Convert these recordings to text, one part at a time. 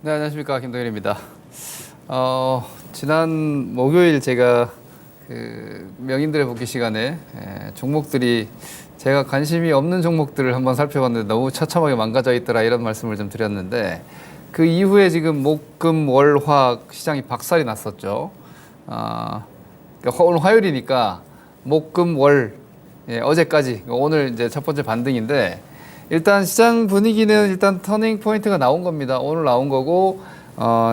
네, 안녕하십니까. 김동현입니다. 지난 목요일 제가 그 명인들의 복귀 시간에 종목들이 제가 관심이 없는 종목들을 한번 살펴봤는데 너무 처참하게 망가져 있더라 이런 말씀을 좀 드렸는데 그 이후에 지금 목, 금, 월, 화 시장이 박살이 났었죠. 그러니까 오늘 화요일이니까 목, 금, 월 어제까지 오늘 이제 첫 번째 반등인데 일단 시장 분위기는 일단 터닝 포인트가 나온 겁니다. 오늘 나온 거고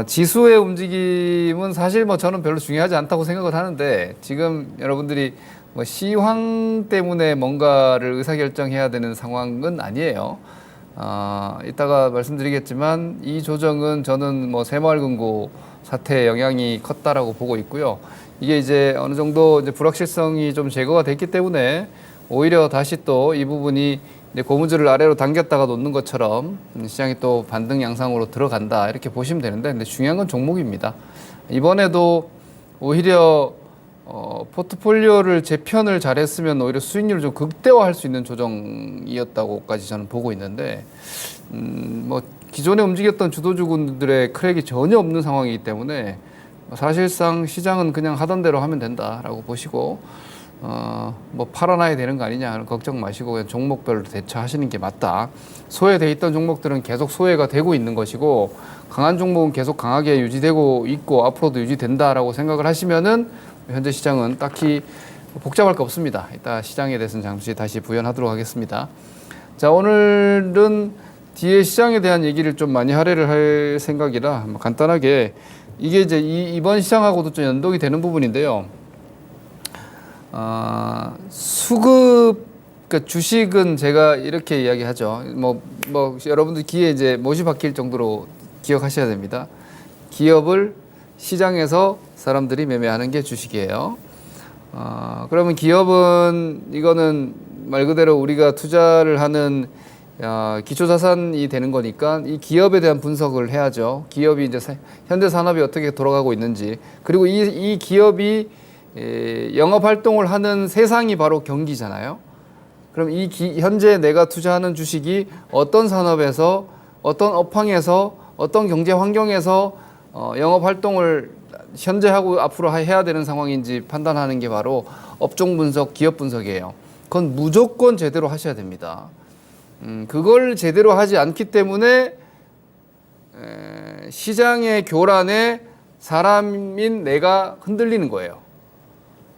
지수의 움직임은 사실 뭐 저는 별로 중요하지 않다고 생각을 하는데 지금 여러분들이 뭐 시황 때문에 뭔가를 의사결정해야 되는 상황은 아니에요. 이따가 말씀드리겠지만 이 조정은 저는 뭐 새마을금고 사태의 영향이 컸다라고 보고 있고요. 이게 이제 어느 정도 이제 불확실성이 좀 제거가 됐기 때문에 오히려 다시 또 이 부분이 이제 고무줄을 아래로 당겼다가 놓는 것처럼 시장이 또 반등 양상으로 들어간다 이렇게 보시면 되는데 근데 중요한 건 종목입니다. 이번에도 오히려 포트폴리오를 재편을 잘했으면 오히려 수익률을 좀 극대화할 수 있는 조정이었다고까지 저는 보고 있는데 뭐 기존에 움직였던 주도주군들의 크랙이 전혀 없는 상황이기 때문에 사실상 시장은 그냥 하던 대로 하면 된다라고 보시고 뭐 팔아놔야 되는 거 아니냐 하는 걱정 마시고 그냥 종목별로 대처하시는 게 맞다. 소외돼 있던 종목들은 계속 소외가 되고 있는 것이고 강한 종목은 계속 강하게 유지되고 있고 앞으로도 유지된다라고 생각을 하시면은 현재 시장은 딱히 복잡할 거 없습니다. 이따 시장에 대해서는 잠시 다시 부연하도록 하겠습니다. 자, 오늘은 뒤에 시장에 대한 얘기를 좀 많이 할애를 할 생각이라 간단하게 이게 이제 이번 시장하고도 좀 연동이 되는 부분인데요. 수급, 그러니까 주식은 제가 이렇게 이야기하죠. 뭐 여러분들 귀에 이제 못이 박힐 정도로 기억하셔야 됩니다. 기업을 시장에서 사람들이 매매하는 게 주식이에요. 그러면 기업은 이거는 말 그대로 우리가 투자를 하는 기초자산이 되는 거니까 이 기업에 대한 분석을 해야죠. 기업이 이제 현대 산업이 어떻게 돌아가고 있는지 그리고 이 기업이 영업 활동을 하는 세상이 바로 경기잖아요. 그럼 현재 내가 투자하는 주식이 어떤 산업에서 어떤 업황에서 어떤 경제 환경에서 영업 활동을 현재 하고 앞으로 해야 되는 상황인지 판단하는 게 바로 업종 분석, 기업 분석이에요. 그건 무조건 제대로 하셔야 됩니다. 그걸 제대로 하지 않기 때문에 시장의 교란에 사람인 내가 흔들리는 거예요.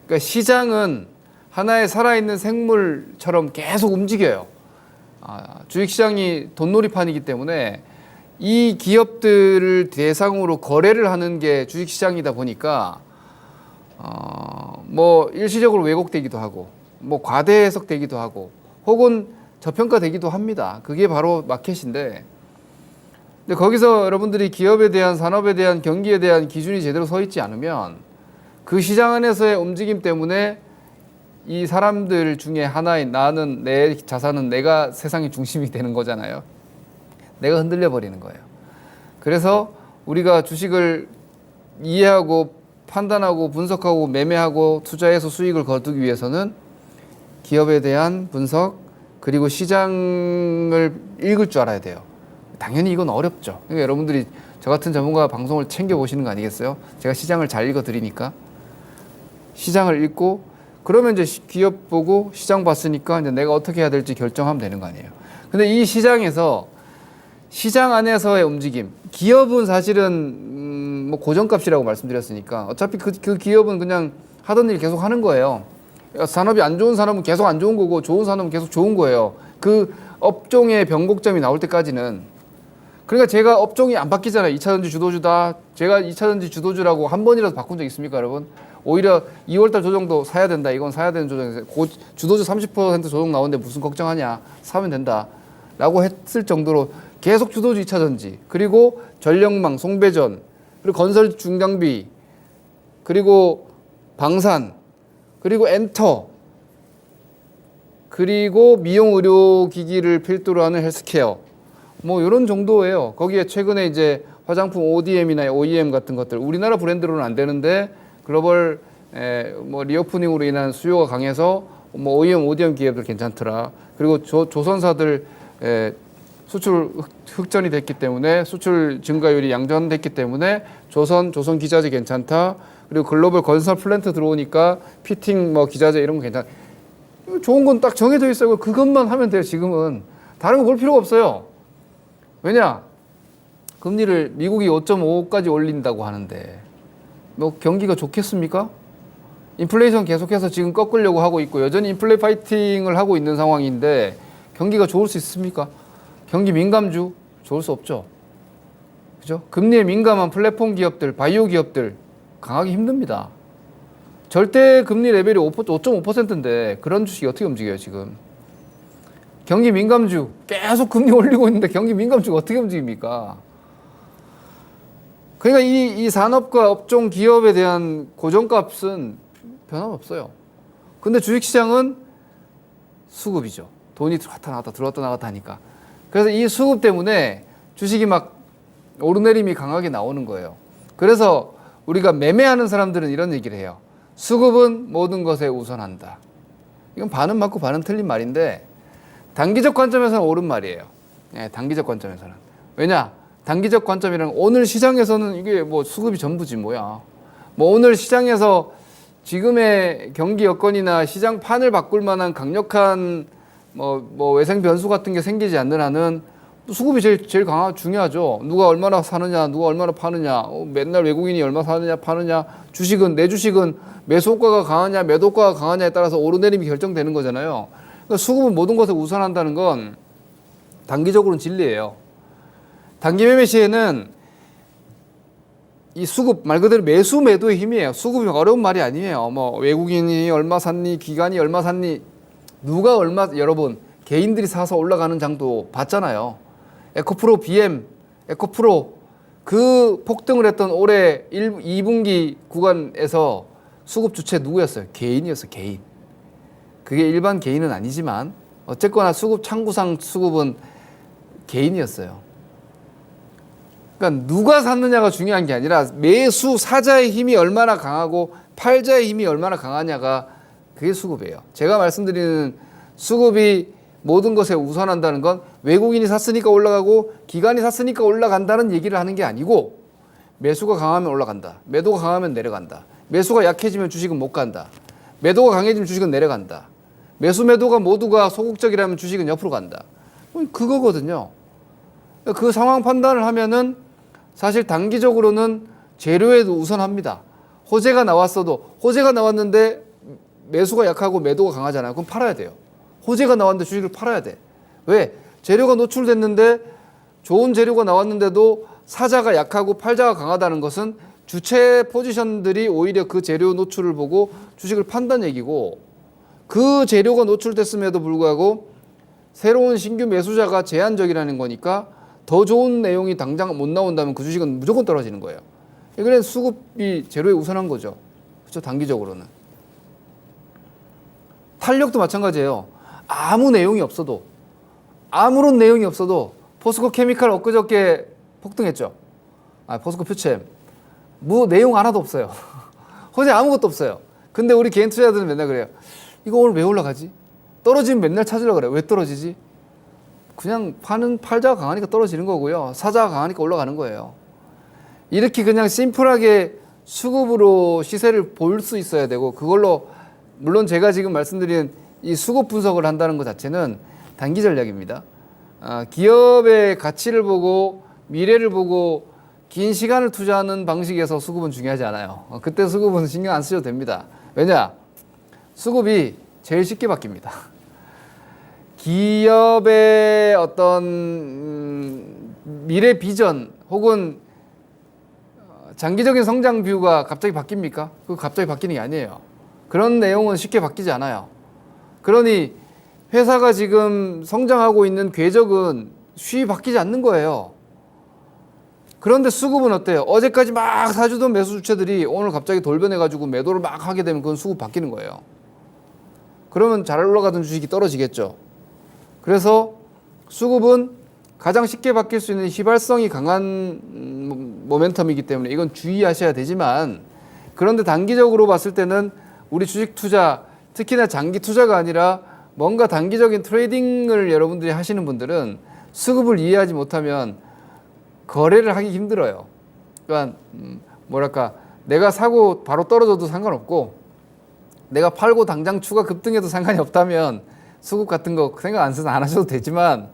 그러니까 시장은 하나의 살아있는 생물처럼 계속 움직여요. 주식시장이 돈놀이판이기 때문에 이 기업들을 대상으로 거래를 하는 게 주식시장이다 보니까 뭐 일시적으로 왜곡되기도 하고 뭐 과대 해석되기도 하고 혹은 저평가되기도 합니다. 그게 바로 마켓인데 근데 거기서 여러분들이 기업에 대한 산업에 대한 경기에 대한 기준이 제대로 서 있지 않으면 그 시장 안에서의 움직임 때문에 이 사람들 중에 하나인 나는 내 자산은 내가 세상의 중심이 되는 거잖아요. 내가 흔들려 버리는 거예요. 그래서 우리가 주식을 이해하고 판단하고 분석하고 매매하고 투자해서 수익을 거두기 위해서는 기업에 대한 분석 그리고 시장을 읽을 줄 알아야 돼요. 당연히 이건 어렵죠. 그러니까 여러분들이 저 같은 전문가 방송을 챙겨보시는 거 아니겠어요? 제가 시장을 잘 읽어드리니까. 시장을 읽고 그러면 이제 기업 보고 시장 봤으니까 이제 내가 어떻게 해야 될지 결정하면 되는 거 아니에요. 근데 이 시장에서 시장 안에서의 움직임, 기업은 사실은 뭐 고정값이라고 말씀드렸으니까 어차피 그 기업은 그냥 하던 일 계속 하는 거예요. 산업이 안 좋은 산업은 계속 안 좋은 거고 좋은 산업은 계속 좋은 거예요. 그 업종의 변곡점이 나올 때까지는. 그러니까 제가 업종이 안 바뀌잖아요. 2차전지 주도주다. 제가 2차전지 주도주라고 한 번이라도 바꾼 적 있습니까, 여러분? 오히려 2월달 조정도 사야 된다. 이건 사야 되는 조정이세요. 주도주 30% 조정 나오는데 무슨 걱정하냐. 사면 된다. 라고 했을 정도로 계속 주도주 2차전지. 그리고 전력망, 송배전, 그리고 건설 중장비, 그리고 방산, 그리고 엔터, 그리고 미용 의료기기를 필두로 하는 헬스케어. 뭐 이런 정도예요. 거기에 최근에 이제 화장품 ODM이나 OEM 같은 것들 우리나라 브랜드로는 안 되는데 글로벌 뭐 리오프닝으로 인한 수요가 강해서 뭐 OEM, ODM 기업들 괜찮더라. 그리고 조선사들 수출 흑전이 됐기 때문에 수출 증가율이 양전됐기 때문에 조선 기자재 괜찮다. 그리고 글로벌 건설 플랜트 들어오니까 피팅 뭐 기자재 이런 거 괜찮다. 좋은 건 딱 정해져 있어요. 그것만 하면 돼요. 지금은 다른 거 볼 필요가 없어요. 왜냐? 금리를 미국이 5.5까지 올린다고 하는데 뭐 경기가 좋겠습니까? 인플레이션 계속해서 지금 꺾으려고 하고 있고 여전히 인플레 파이팅을 하고 있는 상황인데 경기가 좋을 수 있습니까? 경기 민감주 좋을 수 없죠. 그죠? 금리에 민감한 플랫폼 기업들, 바이오 기업들 강하기 힘듭니다. 절대 금리 레벨이 5.5%인데 그런 주식이 어떻게 움직여요, 지금? 경기 민감주 계속 금리 올리고 있는데 경기 민감주가 어떻게 움직입니까? 그러니까 이 산업과 업종 기업에 대한 고정값은 변함없어요. 근데 주식시장은 수급이죠. 돈이 들어왔다 나갔다 들어왔다 나갔다 하니까. 그래서 이 수급 때문에 주식이 막 오르내림이 강하게 나오는 거예요. 그래서 우리가 매매하는 사람들은 이런 얘기를 해요. 수급은 모든 것에 우선한다. 이건 반은 맞고 반은 틀린 말인데 단기적 관점에서는 옳은 말이에요. 네, 단기적 관점에서는. 왜냐? 단기적 관점이란 오늘 시장에서는 이게 뭐 수급이 전부지 뭐야. 뭐 오늘 시장에서 지금의 경기 여건이나 시장 판을 바꿀 만한 강력한 뭐 외생 변수 같은 게 생기지 않는 한은 수급이 제일 중요하죠. 누가 얼마나 사느냐, 누가 얼마나 파느냐, 맨날 외국인이 얼마 사느냐, 파느냐, 내 주식은 매수 효과가 강하냐, 매도 효과가 강하냐에 따라서 오르내림이 결정되는 거잖아요. 그러니까 수급은 모든 것에 우선한다는 건 단기적으로는 진리예요. 단기 매매 시에는 이 수급 말 그대로 매수 매도의 힘이에요. 수급이 어려운 말이 아니에요. 뭐 외국인이 얼마 샀니, 기관이 얼마 샀니, 누가 얼마 여러분 개인들이 사서 올라가는 장도 봤잖아요. 에코프로 BM, 에코프로 그 폭등을 했던 올해 2분기 구간에서 수급 주체 누구였어요? 개인이었어요. 개인. 그게 일반 개인은 아니지만 어쨌거나 수급 창구상 수급은 개인이었어요. 그러니까 누가 샀느냐가 중요한 게 아니라 매수 사자의 힘이 얼마나 강하고 팔자의 힘이 얼마나 강하냐가 그게 수급이에요. 제가 말씀드리는 수급이 모든 것에 우선한다는 건 외국인이 샀으니까 올라가고 기관이 샀으니까 올라간다는 얘기를 하는 게 아니고 매수가 강하면 올라간다. 매도가 강하면 내려간다. 매수가 약해지면 주식은 못 간다. 매도가 강해지면 주식은 내려간다. 매도가 모두가 소극적이라면 주식은 옆으로 간다. 그거거든요. 그 상황 판단을 하면은 사실 단기적으로는 재료에도 우선합니다. 호재가 나왔는데 매수가 약하고 매도가 강하잖아요. 그럼 팔아야 돼요. 호재가 나왔는데 주식을 팔아야 돼. 왜? 재료가 노출됐는데 좋은 재료가 나왔는데도 사자가 약하고 팔자가 강하다는 것은 주체 포지션들이 오히려 그 재료 노출을 보고 주식을 판단 얘기고 그 재료가 노출됐음에도 불구하고 새로운 신규 매수자가 제한적이라는 거니까 더 좋은 내용이 당장 못 나온다면 그 주식은 무조건 떨어지는 거예요. 그래서 수급이 재료에 우선한 거죠. 그렇죠? 단기적으로는. 탄력도 마찬가지예요. 아무런 내용이 없어도 포스코 케미칼 엊그저께 폭등했죠. 포스코 퓨챔. 내용 하나도 없어요. 호재 아무것도 없어요. 근데 우리 개인 투자자들은 맨날 그래요. 이거 오늘 왜 올라가지? 떨어지면 맨날 찾으려고 그래요. 왜 떨어지지? 그냥 팔자가 강하니까 떨어지는 거고요. 사자가 강하니까 올라가는 거예요. 이렇게 그냥 심플하게 수급으로 시세를 볼 수 있어야 되고 그걸로 물론 제가 지금 말씀드린 이 수급 분석을 한다는 것 자체는 단기 전략입니다. 기업의 가치를 보고 미래를 보고 긴 시간을 투자하는 방식에서 수급은 중요하지 않아요. 그때 수급은 신경 안 쓰셔도 됩니다. 왜냐? 수급이 제일 쉽게 바뀝니다. 기업의 어떤 미래 비전 혹은 장기적인 성장 뷰가 갑자기 바뀝니까? 그거 갑자기 바뀌는 게 아니에요. 그런 내용은 쉽게 바뀌지 않아요. 그러니 회사가 지금 성장하고 있는 궤적은 쉽게 바뀌지 않는 거예요. 그런데 수급은 어때요? 어제까지 막 사주던 매수 주체들이 오늘 갑자기 돌변해가지고 매도를 막 하게 되면 그건 수급 바뀌는 거예요. 그러면 잘 올라가던 주식이 떨어지겠죠. 그래서 수급은 가장 쉽게 바뀔 수 있는 휘발성이 강한 모멘텀이기 때문에 이건 주의하셔야 되지만 그런데 단기적으로 봤을 때는 우리 주식 투자 특히나 장기 투자가 아니라 뭔가 단기적인 트레이딩을 여러분들이 하시는 분들은 수급을 이해하지 못하면 거래를 하기 힘들어요. 그러니까 뭐랄까, 내가 사고 바로 떨어져도 상관없고 내가 팔고 당장 추가 급등해도 상관이 없다면 수급 같은 거 생각 안 하셔도 되지만,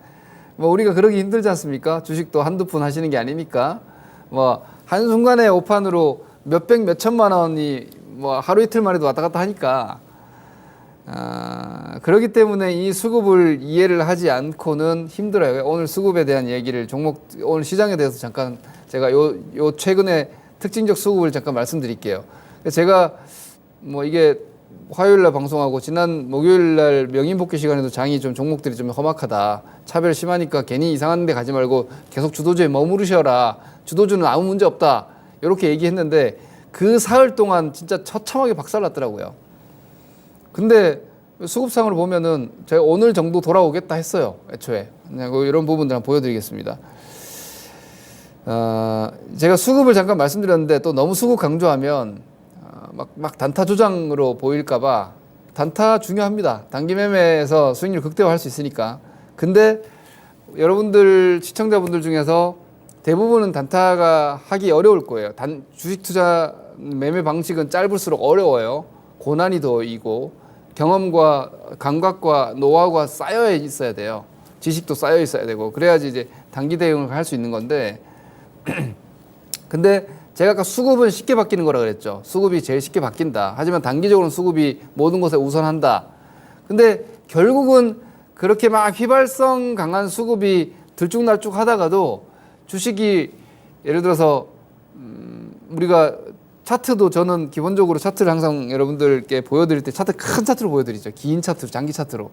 뭐 우리가 그러기 힘들지 않습니까? 주식도 한두 푼 하시는 게 아니니까. 뭐 한순간에 오판으로 몇백 몇천만 원이 뭐 하루 이틀 만에도 왔다 갔다 하니까, 그렇기 때문에 이 수급을 이해를 하지 않고는 힘들어요. 오늘 수급에 대한 얘기를, 오늘 시장에 대해서 잠깐 제가 요 최근에 특징적 수급을 잠깐 말씀드릴게요. 제가 뭐 이게 화요일 날 방송하고 지난 목요일 날 명인 복귀 시간에도 장이 좀 종목들이 좀 험악하다, 차별 심하니까 괜히 이상한 데 가지 말고 계속 주도주에 머무르셔라, 주도주는 아무 문제 없다, 이렇게 얘기했는데 그 사흘 동안 진짜 처참하게 박살났더라고요. 근데 수급상으로 보면은 제가 오늘 정도 돌아오겠다 했어요. 애초에 이런 부분들 한번 보여드리겠습니다. 제가 수급을 잠깐 말씀드렸는데 또 너무 수급 강조하면 막 단타 조장으로 보일까봐, 단타 중요합니다. 단기 매매에서 수익률 극대화할 수 있으니까. 근데 여러분들 시청자분들 중에서 대부분은 단타가 하기 어려울 거예요. 주식 투자 매매 방식은 짧을수록 어려워요. 고난이도이고 경험과 감각과 노하우가 쌓여 있어야 돼요. 지식도 쌓여 있어야 되고, 그래야지 이제 단기 대응을 할 수 있는 건데 근데 제가 아까 수급은 쉽게 바뀌는 거라 그랬죠. 수급이 제일 쉽게 바뀐다. 하지만 단기적으로는 수급이 모든 것에 우선한다. 근데 결국은 그렇게 막 휘발성 강한 수급이 들쭉날쭉 하다가도 주식이, 예를 들어서 우리가 차트도, 저는 기본적으로 차트를 항상 여러분들께 보여드릴 때 큰 차트로 보여드리죠. 긴 차트로, 장기 차트로.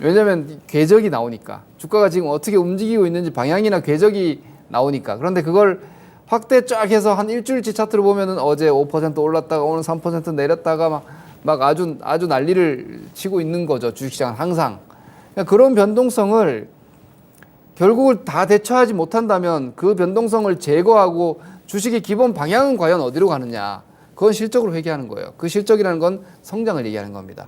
왜냐하면 궤적이 나오니까, 주가가 지금 어떻게 움직이고 있는지 방향이나 궤적이 나오니까. 그런데 그걸 확대 쫙 해서 한 일주일치 차트를 보면은 어제 5% 올랐다가 오늘 3% 내렸다가 막 아주 난리를 치고 있는 거죠. 주식시장은 항상. 그러니까 그런 변동성을 결국을 다 대처하지 못한다면 그 변동성을 제거하고 주식의 기본 방향은 과연 어디로 가느냐, 그건 실적으로 회귀하는 거예요. 그 실적이라는 건 성장을 얘기하는 겁니다.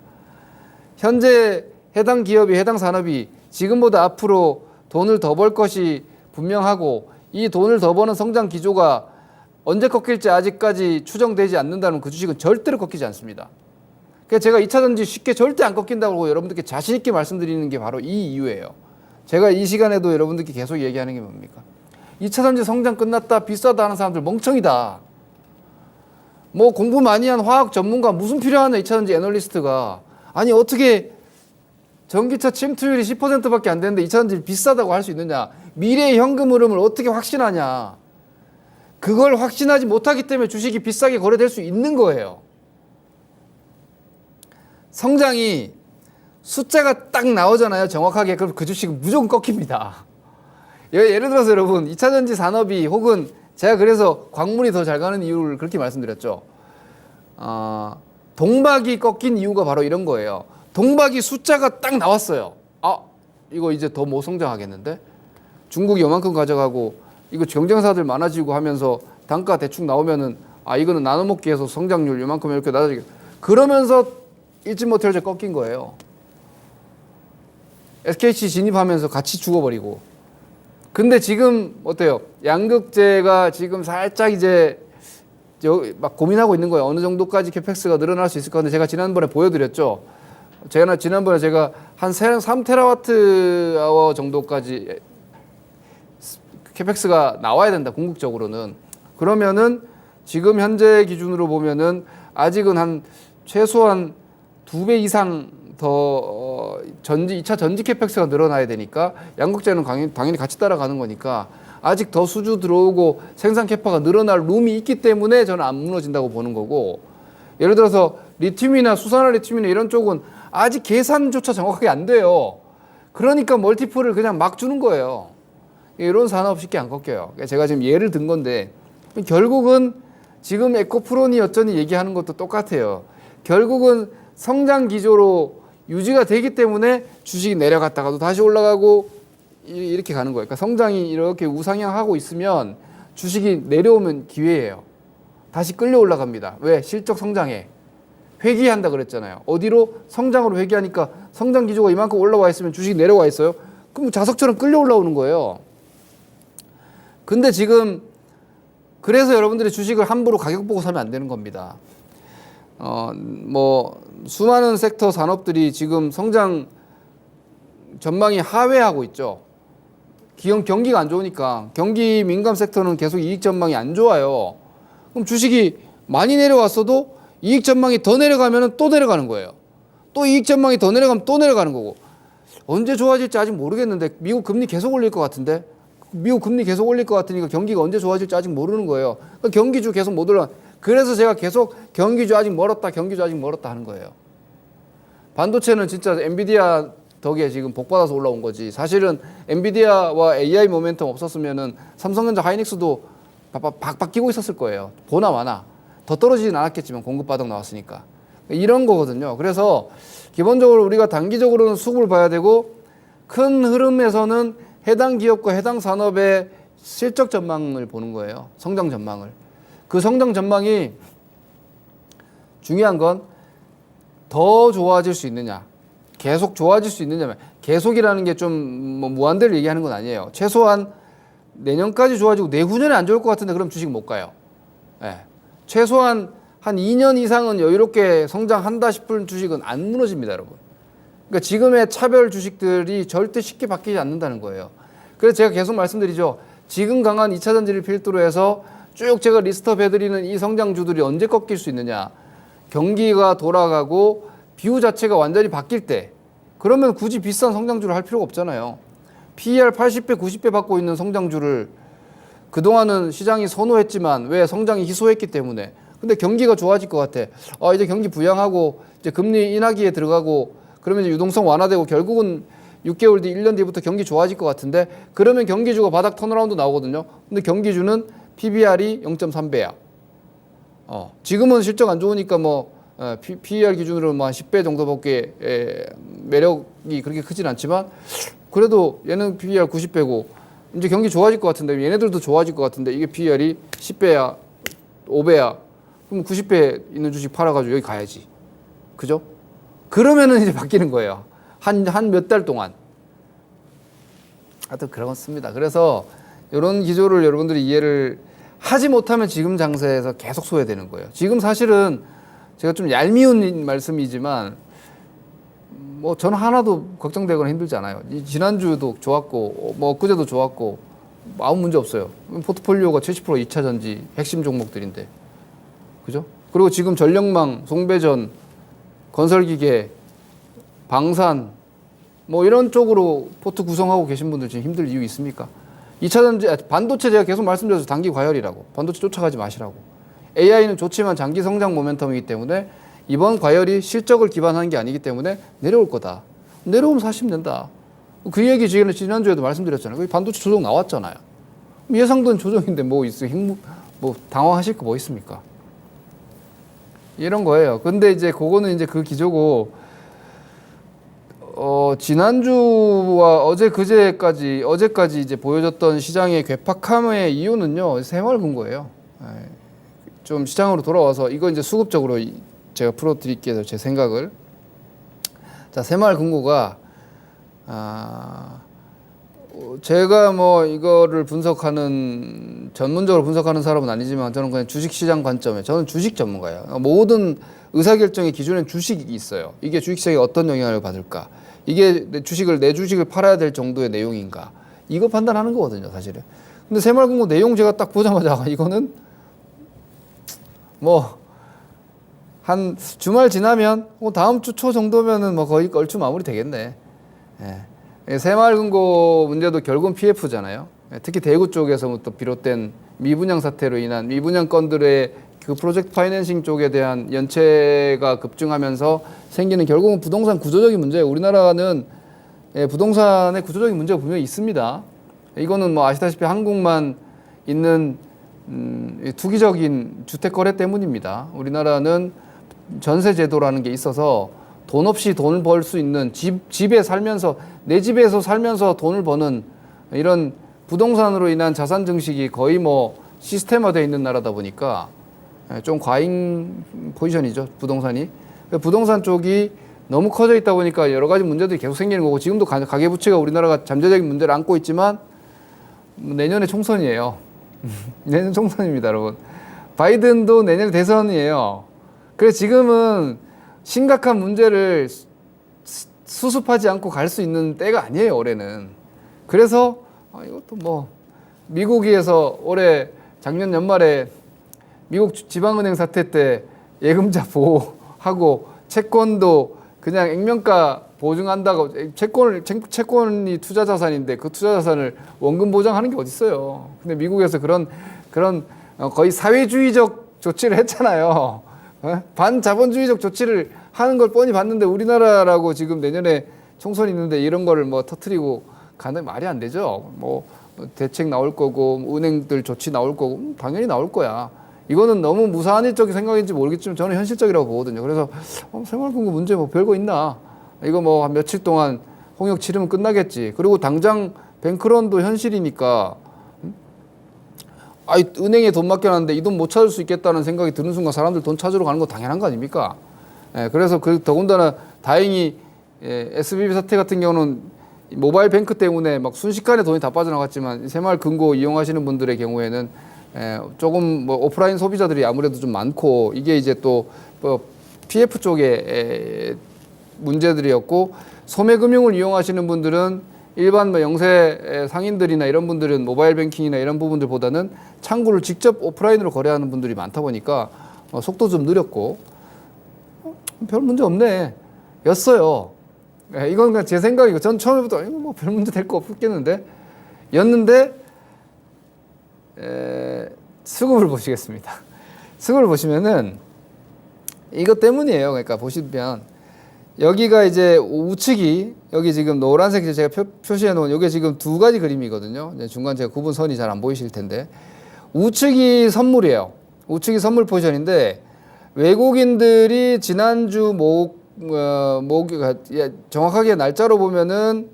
현재 해당 기업이, 해당 산업이 지금보다 앞으로 돈을 더 벌 것이 분명하고, 이 돈을 더 버는 성장 기조가 언제 꺾일지 아직까지 추정되지 않는다면 그 주식은 절대로 꺾이지 않습니다. 그래서 제가 2차전지 쉽게 절대 안 꺾인다고 여러분들께 자신 있게 말씀드리는 게 바로 이 이유예요. 제가 이 시간에도 여러분들께 계속 얘기하는 게 뭡니까? 2차전지 성장 끝났다, 비싸다 하는 사람들 멍청이다. 뭐 공부 많이 한 화학 전문가 무슨 필요하냐, 2차전지 애널리스트가. 아니 어떻게 전기차 침투율이 10%밖에 안 되는데 2차전지 비싸다고 할 수 있느냐. 미래의 현금 흐름을 어떻게 확신하냐. 그걸 확신하지 못하기 때문에 주식이 비싸게 거래될 수 있는 거예요. 성장이 숫자가 딱 나오잖아요, 정확하게. 그럼 그 주식은 무조건 꺾입니다. 예를 들어서 여러분, 2차전지 산업이, 혹은 제가 그래서 광물이 더 잘 가는 이유를 그렇게 말씀드렸죠. 동박이 꺾인 이유가 바로 이런 거예요. 동박이 숫자가 딱 나왔어요. 이거 이제 더 못 성장하겠는데? 중국이 요만큼 가져가고 이거 경쟁사들 많아지고 하면서 단가 대충 나오면은 이거는 나눠먹기 해서 성장률 요만큼 이렇게 낮아지게, 그러면서 잊지 못할 때 꺾인 거예요. SKC 진입하면서 같이 죽어버리고. 근데 지금 어때요? 양극재가 지금 살짝 이제 막 고민하고 있는 거예요. 어느 정도까지 캐펙스가 늘어날 수 있을까. 근데 제가 지난번에 보여드렸죠. 지난번에 제가 한 3테라와트 아워 정도까지 캐펙스가 나와야 된다, 궁극적으로는. 그러면은 지금 현재 기준으로 보면은 아직은 한 최소한 2배 이상 더 2차 전지 캐펙스가 늘어나야 되니까, 양극재는 당연히 같이 따라가는 거니까 아직 더 수주 들어오고 생산 캐파가 늘어날 룸이 있기 때문에 저는 안 무너진다고 보는 거고, 예를 들어서 리튬이나 수산화 리튬이나 이런 쪽은 아직 계산조차 정확하게 안 돼요. 그러니까 멀티플을 그냥 막 주는 거예요. 이런 산업 쉽게 안 꺾여요. 제가 지금 예를 든 건데, 결국은 지금 에코프론이 여전히 얘기하는 것도 똑같아요. 결국은 성장 기조로 유지가 되기 때문에 주식이 내려갔다가도 다시 올라가고 이렇게 가는 거예요. 그러니까 성장이 이렇게 우상향하고 있으면 주식이 내려오면 기회예요. 다시 끌려 올라갑니다. 왜? 실적 성장에. 회귀한다 그랬잖아요. 어디로? 성장으로 회귀하니까 성장 기조가 이만큼 올라와 있으면 주식이 내려와 있어요. 그럼 자석처럼 끌려 올라오는 거예요. 근데 지금 그래서 여러분들이 주식을 함부로 가격 보고 사면 안 되는 겁니다. 뭐 수많은 섹터 산업들이 지금 성장 전망이 하회하고 있죠. 경기가 안 좋으니까 경기 민감 섹터는 계속 이익 전망이 안 좋아요. 그럼 주식이 많이 내려왔어도 이익 전망이 더 내려가면 또 내려가는 거예요. 또 이익 전망이 더 내려가면 또 내려가는 거고. 언제 좋아질지 아직 모르겠는데 미국 금리 계속 올릴 것 같은데 미국 금리 계속 올릴 것 같으니까 경기가 언제 좋아질지 아직 모르는 거예요. 그러니까 경기주 계속 못 올라. 그래서 제가 계속 경기주 아직 멀었다, 경기주 아직 멀었다 하는 거예요. 반도체는 진짜 엔비디아 덕에 지금 복받아서 올라온 거지. 사실은 엔비디아와 AI 모멘텀 없었으면은 삼성전자 하이닉스도 박박 끼고 있었을 거예요. 보나 마나. 더 떨어지진 않았겠지만 공급 바닥 나왔으니까. 이런 거거든요. 그래서 기본적으로 우리가 단기적으로는 수급을 봐야 되고 큰 흐름에서는 해당 기업과 해당 산업의 실적 전망을 보는 거예요. 성장 전망을. 그 성장 전망이 중요한 건 더 좋아질 수 있느냐, 계속 좋아질 수 있느냐. 계속이라는 게 좀 뭐 무한대를 얘기하는 건 아니에요. 최소한 내년까지 좋아지고 내후년에 안 좋을 것 같은데 그럼 주식 못 가요. 네. 최소한 한 2년 이상은 여유롭게 성장한다 싶은 주식은 안 무너집니다, 여러분. 그러니까 지금의 차별 주식들이 절대 쉽게 바뀌지 않는다는 거예요. 그래서 제가 계속 말씀드리죠. 지금 강한 2차 전지를 필두로 해서 쭉 제가 리스트업 해드리는 이 성장주들이 언제 꺾일 수 있느냐. 경기가 돌아가고 비율 자체가 완전히 바뀔 때 그러면 굳이 비싼 성장주를 할 필요가 없잖아요. PER 80배, 90배 받고 있는 성장주를 그동안은 시장이 선호했지만 왜 성장이 희소했기 때문에. 근데 경기가 좋아질 것 같아. 이제 경기 부양하고 이제 금리 인하기에 들어가고 그러면 이제 유동성 완화되고 결국은 6개월 뒤, 1년 뒤부터 경기 좋아질 것 같은데 그러면 경기주가 바닥 턴어라운드 나오거든요. 근데 경기주는 PBR이 0.3배야. 지금은 실적 안 좋으니까 뭐 PER 기준으로 뭐 한 10배 정도밖에 매력이 그렇게 크진 않지만 그래도 얘는 PER 90배고 이제 경기 좋아질 것 같은데 얘네들도 좋아질 것 같은데 이게 PER이 10배야 5배야 그럼 90배 있는 주식 팔아가지고 여기 가야지. 그죠? 그러면은 이제 바뀌는 거예요. 한 몇 달 동안. 하여튼 그렇습니다. 그래서 이런 기조를 여러분들이 이해를 하지 못하면 지금 장세에서 계속 소외되는 거예요. 지금 사실은 제가 좀 얄미운 말씀이지만 뭐 저는 하나도 걱정되거나 힘들지 않아요. 지난주도 좋았고 뭐 엊그제도 좋았고 아무 문제 없어요. 포트폴리오가 70% 2차 전지 핵심 종목들인데. 그죠? 그리고 지금 전력망, 송배전, 건설기계, 방산 뭐 이런 쪽으로 포트 구성하고 계신 분들 지금 힘들 이유 있습니까? 2차 전지, 반도체 제가 계속 말씀드려서 단기 과열이라고. 반도체 쫓아가지 마시라고. AI는 좋지만 장기 성장 모멘텀이기 때문에 이번 과열이 실적을 기반한 게 아니기 때문에 내려올 거다. 내려오면 사시면 된다. 그 얘기 지난주에도 말씀드렸잖아요. 반도체 조정 나왔잖아요. 예상된 조정인데 뭐 당황하실 거 뭐 있습니까? 이런 거예요. 근데 이제 그거는 이제 그 기조고, 지난주와 어제까지 이제 보여줬던 시장의 괴팍함의 이유는요, 새마을금고예요. 좀 시장으로 돌아와서 이거 이제 수급적으로 제가 풀어드릴게요. 제 생각을. 자, 새마을금고가 제가 뭐 이거를 전문적으로 분석하는 사람은 아니지만 저는 그냥 주식시장 관점에 저는 주식 전문가예요. 모든 의사결정의 기준엔 주식이 있어요. 이게 주식시장에 어떤 영향을 받을까? 이게 내 주식을 팔아야 될 정도의 내용인가? 이거 판단하는 거거든요, 사실은. 근데 새마을금고 내용 제가 딱 보자마자 이거는 뭐 한 주말 지나면 다음 주 초 정도면은 뭐 거의 얼추 마무리 되겠네. 새마을금고 문제도 결국은 PF잖아요. 특히 대구 쪽에서부터 비롯된 미분양 사태로 인한 미분양 건들의 그 프로젝트 파이낸싱 쪽에 대한 연체가 급증하면서 생기는 결국은 부동산 구조적인 문제예요. 우리나라는 부동산의 구조적인 문제가 분명히 있습니다. 이거는 뭐 아시다시피 한국만 있는 투기적인 주택 거래 때문입니다. 우리나라는 전세 제도라는 게 있어서 돈 없이 돈을 벌 수 있는 집에 살면서 내 집에서 살면서 돈을 버는 이런 부동산으로 인한 자산 증식이 거의 뭐 시스템화되어 있는 나라다 보니까 좀 과잉 포지션이죠, 부동산이. 부동산 쪽이 너무 커져 있다 보니까 여러 가지 문제들이 계속 생기는 거고 지금도 가계부채가 우리나라가 잠재적인 문제를 안고 있지만 내년에 총선이에요. 내년 총선입니다, 여러분. 바이든도 내년에 대선이에요. 그래서 지금은 심각한 문제를 수습하지 않고 갈 수 있는 때가 아니에요, 올해는. 그래서 이것도 뭐 미국에서 올해 작년 연말에 미국 지방은행 사태 때 예금자 보호하고 채권도 그냥 액면가 보증한다고 채권이 투자 자산인데 그 투자 자산을 원금 보장하는 게 어디 있어요? 근데 미국에서 그런 거의 사회주의적 조치를 했잖아요. 반자본주의적 조치를 하는 걸 뻔히 봤는데 우리나라라고 지금 내년에 총선이 있는데 이런 거를 뭐 터트리고 가는 말이 안 되죠. 뭐 대책 나올 거고 은행들 조치 나올 거고 당연히 나올 거야. 이거는 너무 무사한 일적인 생각인지 모르겠지만 저는 현실적이라고 보거든요. 그래서 생활금고 문제 뭐 별거 있나? 이거 뭐 한 며칠 동안 홍역 치르면 끝나겠지. 그리고 당장 뱅크런도 현실이니까 은행에 돈 맡겨놨는데 이 돈 못 찾을 수 있겠다는 생각이 드는 순간 사람들 돈 찾으러 가는 거 당연한 거 아닙니까? 그래서 더군다나 다행히 SBB 사태 같은 경우는 모바일 뱅크 때문에 막 순식간에 돈이 다 빠져나갔지만 새마을 금고 이용하시는 분들의 경우에는 조금 뭐 오프라인 소비자들이 아무래도 좀 많고 이게 이제 또 뭐 PF 쪽에 문제들이었고 소매금융을 이용하시는 분들은 일반 뭐 영세 상인들이나 이런 분들은 모바일 뱅킹이나 이런 부분들보다는 창구를 직접 오프라인으로 거래하는 분들이 많다 보니까 속도 좀 느렸고 별 문제 없네 였어요. 이건 그냥 제 생각이고 전 처음부터 이거 뭐 별 문제 될 거 없겠는데 였는데 수급을 보시겠습니다. 수급을 보시면은 이것 때문이에요. 그러니까 보시면 여기가 이제 우측이 여기 지금 노란색 제가 표시해 놓은 여기 지금 두 가지 그림이거든요. 중간 제가 구분선이 잘 안 보이실 텐데 우측이 선물이에요. 우측이 선물 포지션인데 외국인들이 지난주 정확하게 날짜로 보면은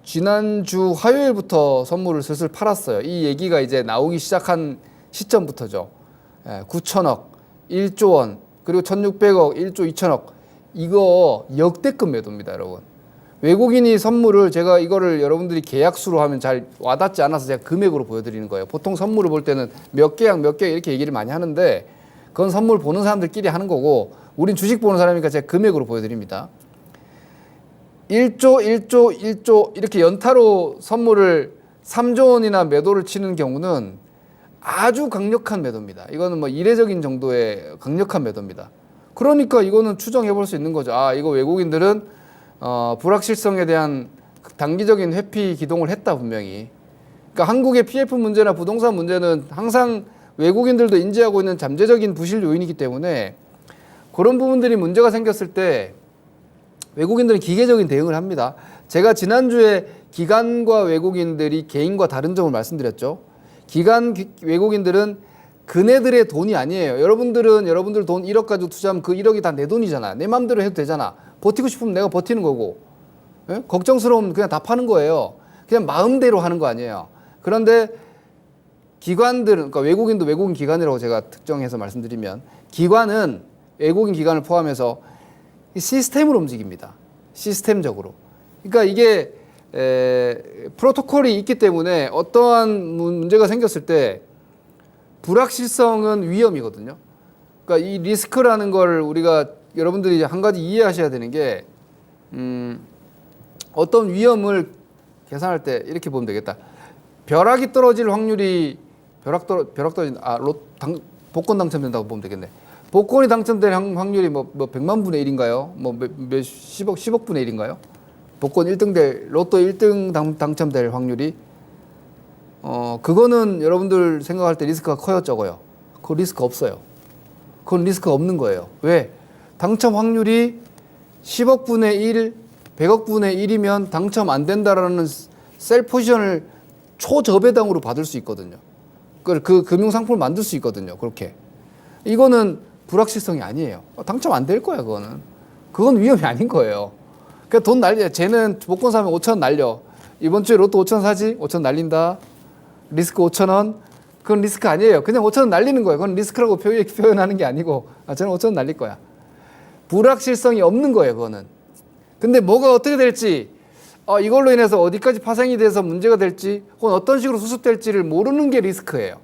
지난주 화요일부터 선물을 슬슬 팔았어요. 이 얘기가 이제 나오기 시작한 시점부터죠. 9천억, 1조 원, 그리고 1,600억, 1조 2천억. 이거 역대급 매도입니다, 여러분. 외국인이 선물을 제가 이거를 여러분들이 계약수로 하면 잘 와닿지 않아서 제가 금액으로 보여드리는 거예요. 보통 선물을 볼 때는 몇 계약 이렇게 얘기를 많이 하는데 그건 선물 보는 사람들끼리 하는 거고 우린 주식 보는 사람이니까 제가 금액으로 보여드립니다. 1조 이렇게 연타로 선물을 3조 원이나 매도를 치는 경우는 아주 강력한 매도입니다. 이거는 뭐 이례적인 정도의 강력한 매도입니다. 그러니까 이거는 추정해 볼 수 있는 거죠. 이거 외국인들은 불확실성에 대한 단기적인 회피 기동을 했다 분명히. 그러니까 한국의 PF 문제나 부동산 문제는 항상 외국인들도 인지하고 있는 잠재적인 부실 요인이기 때문에 그런 부분들이 문제가 생겼을 때 외국인들은 기계적인 대응을 합니다. 제가 지난주에 기관과 외국인들이 개인과 다른 점을 말씀드렸죠. 외국인들은 그네들의 돈이 아니에요. 여러분들 돈 1억 가지고 투자하면 그 1억이 다 내 돈이잖아. 내 마음대로 해도 되잖아. 버티고 싶으면 내가 버티는 거고. 걱정스러우면 그냥 다 파는 거예요. 그냥 마음대로 하는 거 아니에요. 그런데 기관들은, 그러니까 외국인도 외국인 기관이라고 제가 특정해서 말씀드리면 기관은 외국인 기관을 포함해서 시스템으로 움직입니다. 시스템적으로. 그러니까 이게 프로토콜이 있기 때문에 어떠한 문제가 생겼을 때 불확실성은 위험이거든요. 그러니까 이 리스크라는 걸 우리가 여러분들이 한 가지 이해하셔야 되는 게 어떤 위험을 계산할 때 이렇게 보면 되겠다. 벼락이 떨어질 확률이 복권 당첨된다고 보면 되겠네. 복권이 당첨될 확률이 뭐 100만 분의 1인가요? 뭐 10억 분의 1인가요? 복권 1등 로또 1등 당첨될 확률이 그거는 여러분들 생각할 때 리스크가 커요, 적어요? 그 리스크 없어요. 그건 리스크가 없는 거예요. 왜? 당첨 확률이 10억 분의 1, 100억 분의 1이면 당첨 안 된다라는 셀 포지션을 초저배당으로 받을 수 있거든요. 그 금융상품을 만들 수 있거든요. 그렇게. 이거는 불확실성이 아니에요. 당첨 안 될 거야, 그거는. 그건 위험이 아닌 거예요. 그러니까 돈 날려. 쟤는 복권 사면 5천 원 날려. 이번 주에 로또 5천 원 사지? 5천 원 날린다. 리스크 5천 원. 그건 리스크 아니에요. 그냥 5천 원 날리는 거예요. 그건 리스크라고 표현하는 게 아니고, 저는 5천 원 날릴 거야. 불확실성이 없는 거예요, 그거는. 근데 뭐가 어떻게 될지, 이걸로 인해서 어디까지 파생이 돼서 문제가 될지, 혹은 어떤 식으로 수습될지를 모르는 게 리스크예요.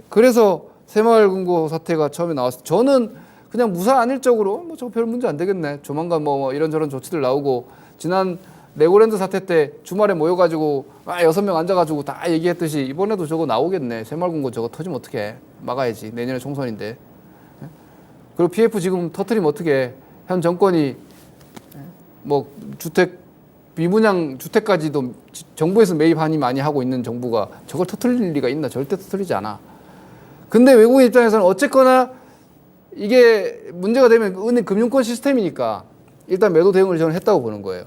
그래서 새마을금고 사태가 처음에 나왔을 때 저는 그냥 무사안일적으로 뭐 저거 별 문제 안 되겠네. 조만간 뭐 이런저런 조치들 나오고, 지난 레고랜드 사태 때 주말에 모여가지고 6명 앉아가지고 다 얘기했듯이 이번에도 저거 나오겠네. 새마을금고 저거 터지면 어떡해. 막아야지. 내년에 총선인데. 그리고 PF 지금 터트리면 어떡해. 현 정권이 뭐 주택 비분양 주택까지도 정부에서 매입하니 많이 하고 있는 정부가 저걸 터트릴 리가 있나? 절대 터트리지 않아. 근데 외국인 입장에서는 어쨌거나 이게 문제가 되면 은행 금융권 시스템이니까 일단 매도 대응을 저는 했다고 보는 거예요.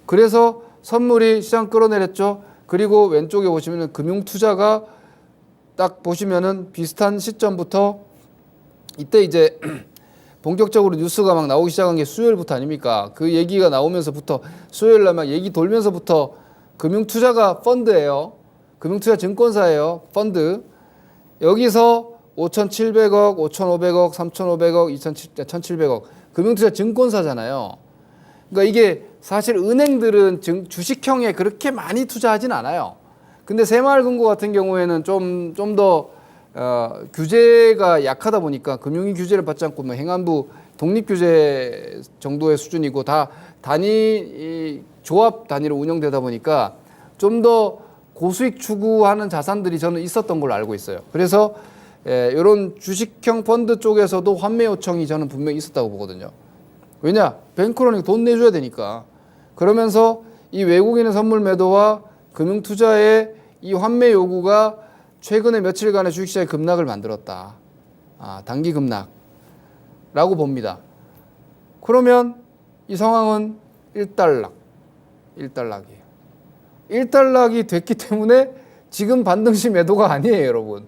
그래서 선물이 시장 끌어내렸죠. 그리고 왼쪽에 보시면은 금융투자가 딱 보시면은 비슷한 시점부터 이때 이제 본격적으로 뉴스가 막 나오기 시작한 게 수요일부터 아닙니까? 그 얘기가 나오면서부터 수요일 날 막 얘기 돌면서부터 금융투자가 펀드예요. 금융투자 증권사예요. 펀드. 여기서 5,700억, 5,500억, 3,500억, 1,700억. 금융투자 증권사잖아요. 그러니까 이게 사실 은행들은 주식형에 그렇게 많이 투자하진 않아요. 근데 새마을금고 같은 경우에는 좀 더 규제가 약하다 보니까 금융위 규제를 받지 않고 뭐 행안부 독립 규제 정도의 수준이고 다 조합 단위로 운영되다 보니까 좀 더 고수익 추구하는 자산들이 저는 있었던 걸로 알고 있어요. 그래서 이런 주식형 펀드 쪽에서도 환매 요청이 저는 분명히 있었다고 보거든요. 왜냐? 뱅크로는 돈 내줘야 되니까. 그러면서 이 외국인의 선물 매도와 금융투자의 이 환매 요구가 최근에 며칠간의 주식시장의 급락을 만들었다. 단기 급락라고 봅니다. 그러면 이 상황은 일단락이에요. 일단락이 됐기 때문에 지금 반등시 매도가 아니에요, 여러분.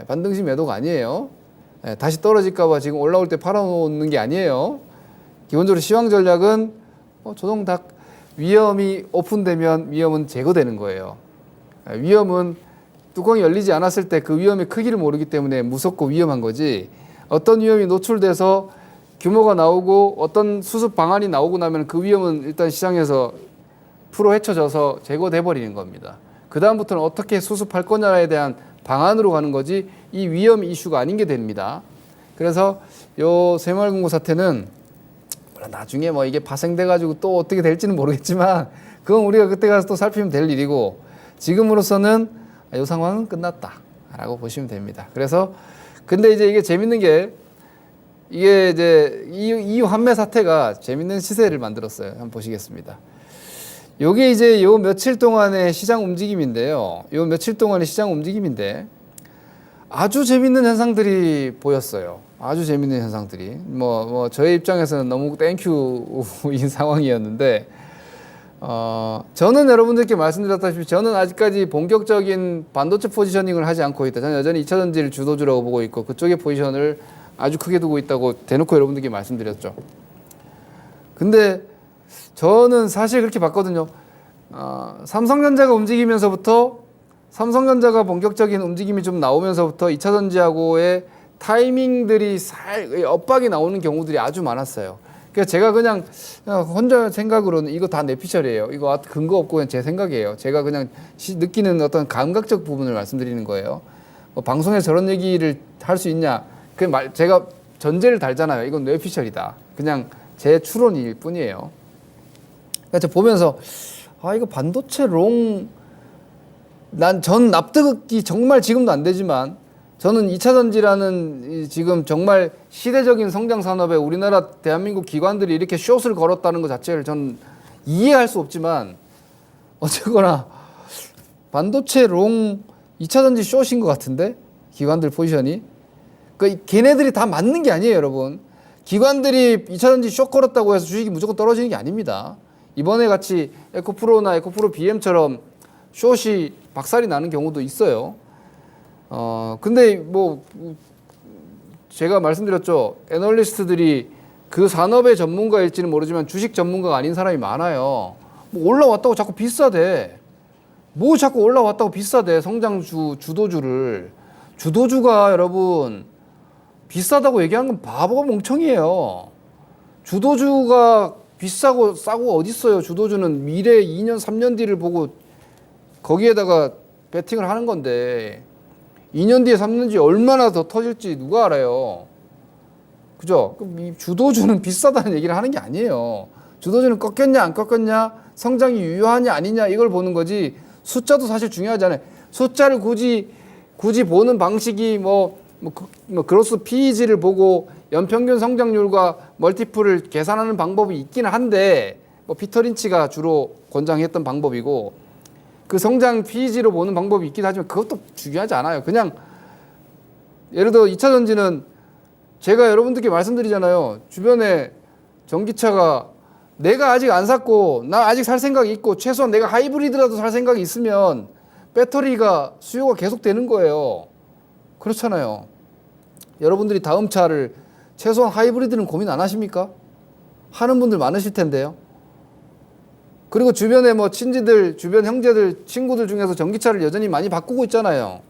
반등시 매도가 아니에요. 다시 떨어질까봐 지금 올라올 때 팔아놓는 게 아니에요. 기본적으로 시황 전략은 조동닥 위험이 오픈되면 위험은 제거되는 거예요. 위험은 뚜껑이 열리지 않았을 때 그 위험의 크기를 모르기 때문에 무섭고 위험한 거지, 어떤 위험이 노출돼서 규모가 나오고 어떤 수습 방안이 나오고 나면 그 위험은 일단 시장에서 풀어 헤쳐져서 제거돼 버리는 겁니다. 그 다음부터는 어떻게 수습할 거냐에 대한 방안으로 가는 거지 이 위험 이슈가 아닌 게 됩니다. 그래서 요 새마을금고 사태는 나중에 뭐 이게 파생돼 가지고 또 어떻게 될지는 모르겠지만 그건 우리가 그때 가서 또 살피면 될 일이고, 지금으로서는 이 상황은 끝났다라고 보시면 됩니다. 그래서 근데 이제 이게 재밌는 게 이게 이제 이 환매 사태가 재밌는 시세를 만들었어요. 한번 보시겠습니다. 요게 이제 요 며칠 동안의 시장 움직임인데요. 요 며칠 동안의 시장 움직임인데 아주 재밌는 현상들이 보였어요. 아주 재밌는 현상들이. 뭐 저의 입장에서는 너무 땡큐인 상황이었는데, 저는 여러분들께 말씀드렸다시피 저는 아직까지 본격적인 반도체 포지셔닝을 하지 않고 있다. 저는 여전히 2차 전지를 주도주라고 보고 있고 그쪽의 포지션을 아주 크게 두고 있다고 대놓고 여러분들께 말씀드렸죠. 근데 저는 사실 그렇게 봤거든요. 삼성전자가 움직이면서부터, 삼성전자가 본격적인 움직임이 좀 나오면서부터 2차 전지하고의 타이밍들이 엇박이 나오는 경우들이 아주 많았어요. 그래서 제가 그냥 혼자 생각으로는 이거 다 내피셜이에요. 이거 근거 없고 그냥 제 생각이에요. 제가 그냥 느끼는 어떤 감각적 부분을 말씀드리는 거예요. 방송에 저런 얘기를 할 수 있냐? 제가 전제를 달잖아요. 이건 뇌피셜이다. 그냥 제 추론일 뿐이에요. 그러니까 보면서 이거 반도체 롱, 전 납득이 정말 지금도 안 되지만 저는 2차 전지라는 지금 정말 시대적인 성장 산업에 우리나라 대한민국 기관들이 이렇게 숏을 걸었다는 것 자체를 전 이해할 수 없지만, 어쨌거나 반도체 롱 2차 전지 숏인 것 같은데 기관들 포지션이, 걔네들이 다 맞는 게 아니에요, 여러분. 기관들이 2차 전지 숏 걸었다고 해서 주식이 무조건 떨어지는 게 아닙니다. 이번에 같이 에코프로나 에코프로 BM처럼 숏이 박살이 나는 경우도 있어요. 근데 뭐 제가 말씀드렸죠. 애널리스트들이 그 산업의 전문가일지는 모르지만 주식 전문가가 아닌 사람이 많아요. 뭐 올라왔다고 자꾸 비싸대. 뭐 자꾸 올라왔다고 비싸대. 성장주 주도주가 여러분 비싸다고 얘기하는 건 바보가 멍청이에요. 주도주가 비싸고 싸고 어디 있어요? 주도주는 미래 2년 3년 뒤를 보고 거기에다가 베팅을 하는 건데 2년 뒤에 3년 뒤에 얼마나 더 터질지 누가 알아요? 그죠? 그럼 이 주도주는 비싸다는 얘기를 하는 게 아니에요. 주도주는 꺾였냐 안 꺾였냐, 성장이 유효하냐 아니냐 이걸 보는 거지. 숫자도 사실 중요하잖아요. 숫자를 굳이 보는 방식이 그로스 PEG를 보고 연평균 성장률과 멀티플을 계산하는 방법이 있기는 한데 피터 린치가 주로 권장했던 방법이고 그 성장 PEG로 보는 방법이 있긴 하지만 그것도 중요하지 않아요. 그냥 예를 들어 2차 전지는 제가 여러분들께 말씀드리잖아요. 주변에 전기차가 내가 아직 안 샀고 나 아직 살 생각이 있고 최소한 내가 하이브리드라도 살 생각이 있으면 배터리가 수요가 계속 되는 거예요. 그렇잖아요. 여러분들이 다음 차를 최소한 하이브리드는 고민 안 하십니까? 하는 분들 많으실 텐데요. 그리고 주변에 친지들, 주변 형제들, 친구들 중에서 전기차를 여전히 많이 바꾸고 있잖아요.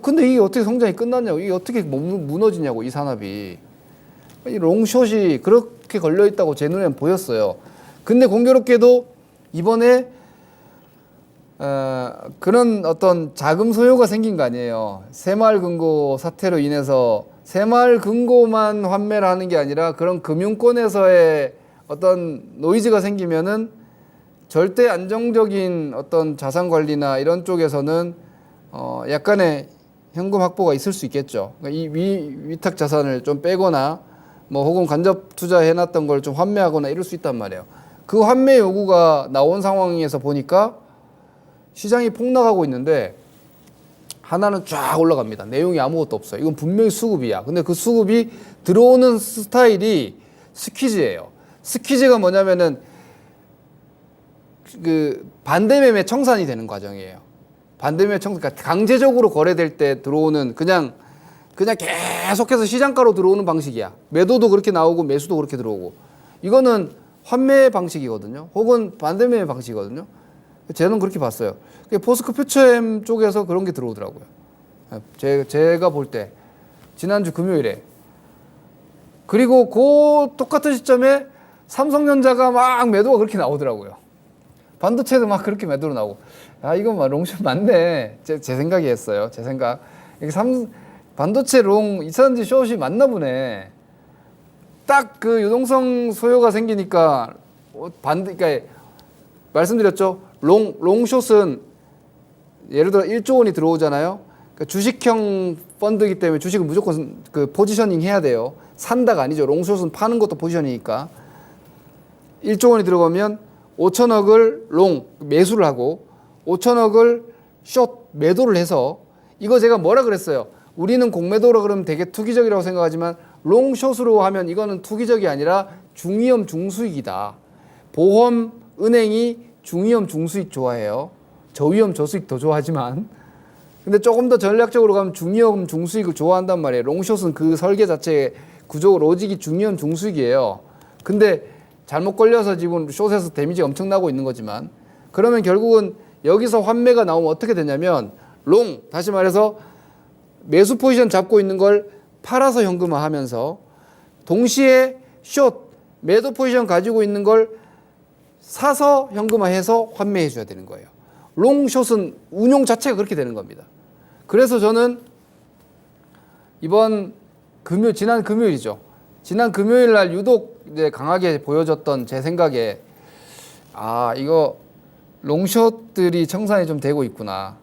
근데 이게 어떻게 성장이 끝났냐고, 이게 어떻게 무너지냐고, 이 산업이. 이 롱숏이 그렇게 걸려있다고 제 눈에는 보였어요. 근데 공교롭게도 이번에 그런 어떤 자금 소요가 생긴 거 아니에요. 새마을금고 사태로 인해서 새마을금고만 환매를 하는 게 아니라 그런 금융권에서의 어떤 노이즈가 생기면은 절대 안정적인 어떤 자산 관리나 이런 쪽에서는 약간의 현금 확보가 있을 수 있겠죠. 그러니까 이 위탁 자산을 좀 빼거나 혹은 간접 투자해놨던 걸 좀 환매하거나 이럴 수 있단 말이에요. 그 환매 요구가 나온 상황에서 보니까 시장이 폭락하고 있는데 하나는 쫙 올라갑니다. 내용이 아무것도 없어요. 이건 분명히 수급이야. 근데 그 수급이 들어오는 스타일이 스퀴즈예요. 스퀴즈가 뭐냐면은 그 반대매매 청산이 되는 과정이에요. 반대매매 청산, 그러니까 강제적으로 거래될 때 들어오는 그냥 계속해서 시장가로 들어오는 방식이야. 매도도 그렇게 나오고 매수도 그렇게 들어오고. 이거는 환매 방식이거든요. 혹은 반대매매 방식이거든요. 저는 그렇게 봤어요. 포스코 퓨처엠 쪽에서 그런 게 들어오더라고요. 제가 볼 때 지난주 금요일에. 그리고 그 똑같은 시점에 삼성전자가 막 매도가 그렇게 나오더라고요. 반도체도 막 그렇게 매도로 나오고. 이건 롱숏 맞네. 제 생각이 했어요. 제 생각. 반도체 롱 2차전지 숏이 맞나 보네. 딱 그 유동성 소요가 생기니까 그러니까 말씀드렸죠. 롱숏은 예를 들어 1조 원이 들어오잖아요. 그러니까 주식형 펀드이기 때문에 주식을 무조건 그 포지셔닝 해야 돼요. 산다가 아니죠. 롱숏은 파는 것도 포지셔닝이니까. 1조 원이 들어가면 5천억을 롱 매수를 하고 5천억을 숏 매도를 해서 이거 제가 뭐라 그랬어요. 우리는 공매도라 그러면 되게 투기적이라고 생각하지만 롱숏으로 하면 이거는 투기적이 아니라 중위험 중수익이다. 보험, 은행이 중위험 중수익 좋아해요. 저위험 저수익 더 좋아하지만 근데 조금 더 전략적으로 가면 중위험 중수익을 좋아한단 말이에요. 롱숏은 그 설계 자체의 구조 로직이 중위험 중수익이에요. 근데 잘못 걸려서 지금 숏에서 데미지가 엄청나고 있는 거지만 그러면 결국은 여기서 환매가 나오면 어떻게 되냐면 롱, 다시 말해서 매수 포지션 잡고 있는 걸 팔아서 현금화하면서 동시에 숏, 매도 포지션 가지고 있는 걸 사서 현금화해서 환매해 줘야 되는 거예요. 롱숏은 운용 자체가 그렇게 되는 겁니다. 그래서 저는 지난 금요일이죠. 지난 금요일 날 유독 이제 강하게 보여졌던 제 생각에 이거 롱숏들이 청산이 좀 되고 있구나.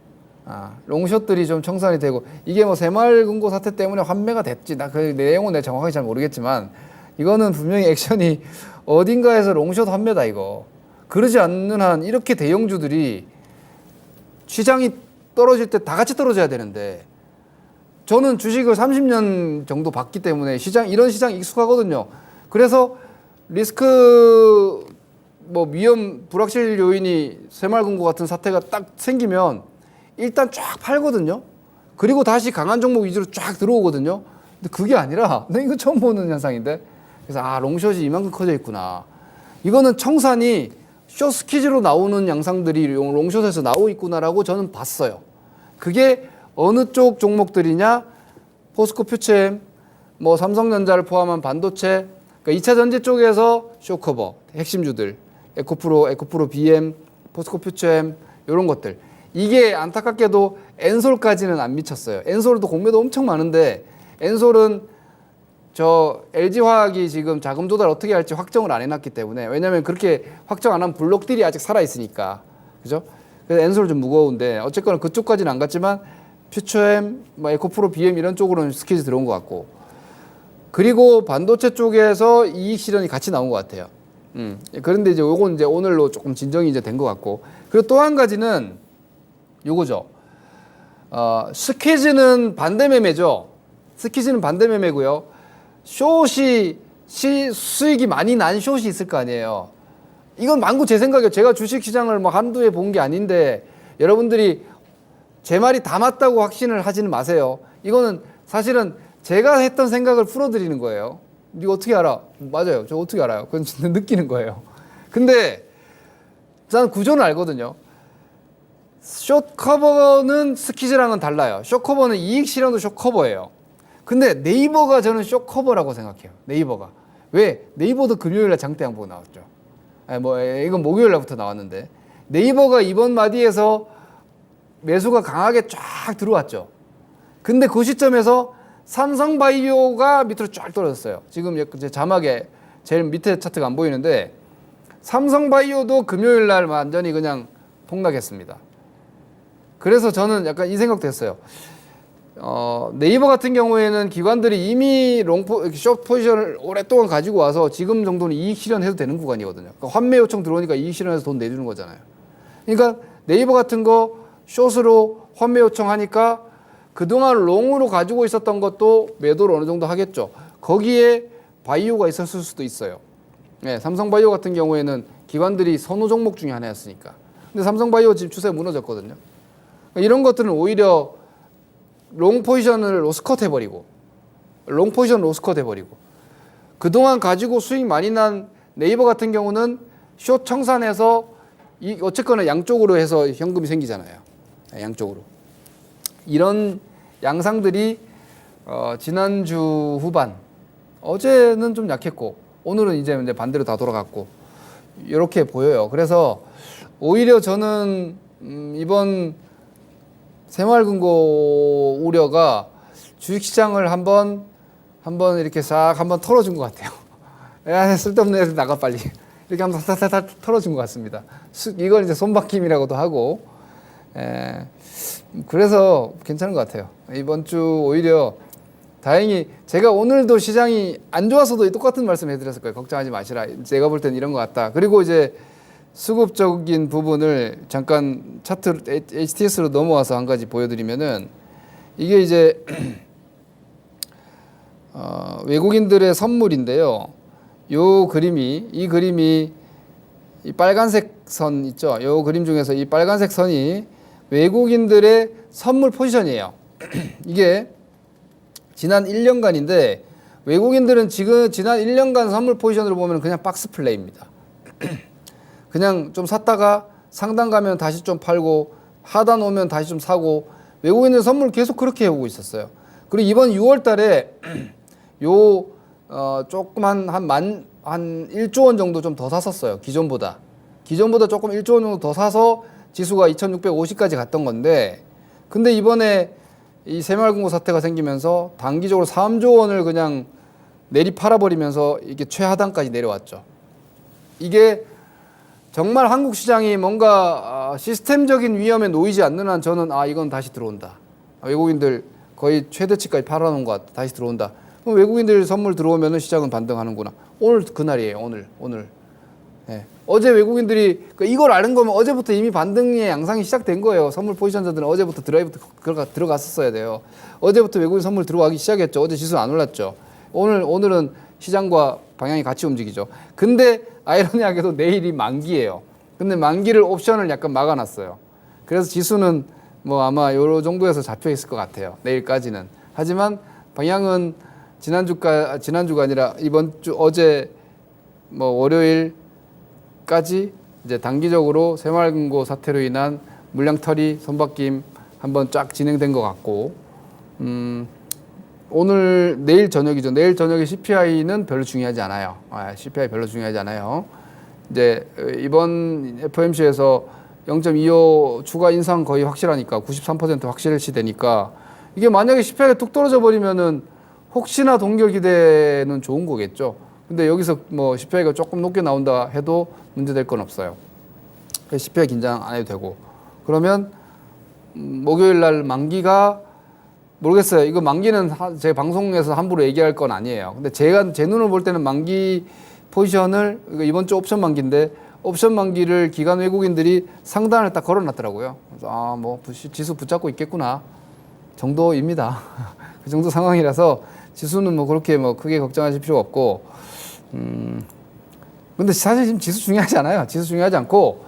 롱숏들이 좀 청산이 되고 이게 새마을금고 사태 때문에 환매가 됐지. 그 내용은 내가 정확하게 잘 모르겠지만 이거는 분명히 액션이 어딘가에서 롱숏 환매다 이거. 그러지 않는 한 이렇게 대형주들이 시장이 떨어질 때 다 같이 떨어져야 되는데 저는 주식을 30년 정도 봤기 때문에 이런 시장 익숙하거든요. 그래서 리스크 위험 불확실 요인이 새마을금고 같은 사태가 딱 생기면 일단 쫙 팔거든요. 그리고 다시 강한 종목 위주로 쫙 들어오거든요. 근데 그게 아니라 나 이거 처음 보는 현상인데 그래서 롱숏이 이만큼 커져 있구나. 이거는 청산이 숏 스퀴즈로 나오는 양상들이 롱숏에서 나오고 있구나라고 저는 봤어요. 그게 어느 쪽 종목들이냐? 포스코 퓨처엠, 삼성전자를 포함한 반도체, 그러니까 2차 전지 쪽에서 쇼커버 핵심주들 에코프로 BM, 포스코 퓨처엠 이런 것들 이게 안타깝게도 엔솔까지는 안 미쳤어요. 엔솔도 공매도 엄청 많은데 엔솔은 저 LG화학이 지금 자금 조달 어떻게 할지 확정을 안 해놨기 때문에 왜냐하면 그렇게 확정 안 한 블록들이 아직 살아 있으니까 그죠? 그래서 엔솔 좀 무거운데 어쨌거나 그쪽까지는 안 갔지만 퓨처엠, 뭐 에코프로 BM 이런 쪽으로는 스케줄 들어온 것 같고 그리고 반도체 쪽에서 이익 실현이 같이 나온 것 같아요. 그런데 이제 요건 이제 오늘로 조금 진정이 이제 된 것 같고 그리고 또 한 가지는 요거죠. 스퀴즈는 반대 매매죠. 스퀴즈는 반대 매매고요. 숏이 수익이 많이 난 숏이 있을 거 아니에요. 이건 만구 제 생각이에요. 제가 주식시장을 뭐 한두 해 본 게 아닌데 여러분들이 제 말이 다 맞다고 확신을 하지는 마세요. 이거는 사실은 제가 했던 생각을 풀어드리는 거예요. 이거 어떻게 알아? 맞아요. 저 어떻게 알아요? 그건 진짜 느끼는 거예요. 근데 저는 구조는 알거든요. 숏 커버는 스퀴즈랑은 달라요. 숏 커버는 이익 실현도 숏 커버예요. 근데 네이버가 저는 숏 커버라고 생각해요. 네이버가. 왜? 네이버도 금요일날 장대 양보가 나왔죠. 뭐 이건 목요일날부터 나왔는데 네이버가 이번 마디에서 매수가 강하게 쫙 들어왔죠. 근데 그 시점에서 삼성바이오가 밑으로 쫙 떨어졌어요. 지금 제 자막에 제일 밑에 차트가 안 보이는데 삼성바이오도 금요일날 완전히 그냥 폭락했습니다. 그래서 저는 약간 이 생각도 했어요. 네이버 같은 경우에는 기관들이 이미 숏 포지션을 오랫동안 가지고 와서 지금 정도는 이익 실현해도 되는 구간이거든요. 그러니까 환매 요청 들어오니까 이익 실현해서 돈 내주는 거잖아요. 그러니까 네이버 같은 거 숏으로 환매 요청하니까 그동안 롱으로 가지고 있었던 것도 매도를 어느 정도 하겠죠. 거기에 바이오가 있었을 수도 있어요. 네, 삼성바이오 같은 경우에는 기관들이 선호 종목 중에 하나였으니까. 근데 삼성바이오 지금 추세 무너졌거든요. 이런 것들은 오히려 롱 포지션을 로스컷 해버리고 그동안 가지고 수익 많이 난 네이버 같은 경우는 숏 청산해서 어쨌거나 양쪽으로 해서 현금이 생기잖아요. 양쪽으로. 이런 양상들이 지난주 후반 어제는 좀 약했고 오늘은 이제 반대로 다 돌아갔고 이렇게 보여요. 그래서 오히려 저는 이번 새마을금고 우려가 주식시장을 한번 이렇게 싹 한번 털어준 것 같아요. 야, 쓸데없는 애들 나가 빨리 이렇게 한번 다 털어준 것 같습니다. 이걸 이제 손바뀜이라고도 하고 그래서 괜찮은 것 같아요. 이번 주 오히려 다행히 제가 오늘도 시장이 안 좋아서도 똑같은 말씀 해드렸을 거예요. 걱정하지 마시라. 제가 볼 때는 이런 것 같다. 그리고 이제 수급적인 부분을 잠깐 차트 HTS로 넘어와서 한 가지 보여드리면은 이게 이제 외국인들의 선물인데요. 이 그림이 이 빨간색 선 있죠. 이 그림 중에서 이 빨간색 선이 외국인들의 선물 포지션이에요. 이게 지난 1년간인데 외국인들은 지금 지난 1년간 선물 포지션으로 보면 그냥 박스 플레이입니다. 그냥 좀 샀다가 상단 가면 다시 좀 팔고 하단 오면 다시 좀 사고 외국인들 선물 계속 그렇게 해오고 있었어요. 그리고 이번 6월 달에 조금 한 1조 원 정도 좀 더 샀었어요. 기존보다 조금 1조 원 정도 더 사서 지수가 2650까지 갔던 건데 근데 이번에 이 새마을금고 사태가 생기면서 단기적으로 3조 원을 그냥 내리 팔아버리면서 이게 최하단까지 내려왔죠. 이게 정말 한국 시장이 뭔가 시스템적인 위험에 놓이지 않는 한 저는 이건 다시 들어온다. 외국인들 거의 최대치까지 팔아놓은 것 같다. 다시 들어온다. 그럼 외국인들 선물 들어오면 시장은 반등하는구나. 오늘 그날이에요. 오늘. 네. 어제 외국인들이 이걸 아는 거면 어제부터 이미 반등의 양상이 시작된 거예요. 선물 포지션자들은 어제부터 드라이브 들어갔었어야 돼요. 어제부터 외국인 선물 들어가기 시작했죠. 어제 지수는 안 올랐죠. 오늘은 시장과 방향이 같이 움직이죠. 근데 아이러니하게도 내일이 만기예요. 근데 만기를 옵션을 약간 막아놨어요. 그래서 지수는 뭐 아마 요 정도에서 잡혀 있을 것 같아요. 내일까지는. 하지만 방향은 지난주가 아니라 이번 주 어제 뭐 월요일까지 이제 단기적으로 새마을금고 사태로 인한 물량 털이 손바뀜 한번 쫙 진행된 것 같고 오늘 내일 저녁이죠. 내일 저녁에 CPI는 별로 중요하지 않아요. CPI 별로 중요하지 않아요. 이제 이번 FOMC에서 0.25 추가 인상 거의 확실하니까 93% 확실시 되니까 이게 만약에 CPI가 뚝 떨어져 버리면은 혹시나 동결 기대는 좋은 거겠죠. 근데 여기서 뭐 CPI가 조금 높게 나온다 해도 문제될 건 없어요. CPI 긴장 안 해도 되고. 그러면 목요일 날 만기가 모르겠어요. 이거 만기는 제 방송에서 함부로 얘기할 건 아니에요. 근데 제 눈으로 볼 때는 만기 포지션을 이번 주 옵션 만기인데 옵션 만기를 기관 외국인들이 상단을 딱 걸어놨더라고요. 그래서 뭐 지수 붙잡고 있겠구나 정도입니다. 그 정도 상황이라서 지수는 뭐 그렇게 뭐 크게 걱정하실 필요가 없고. 근데 사실 지금 지수 중요하지 않아요. 지수 중요하지 않고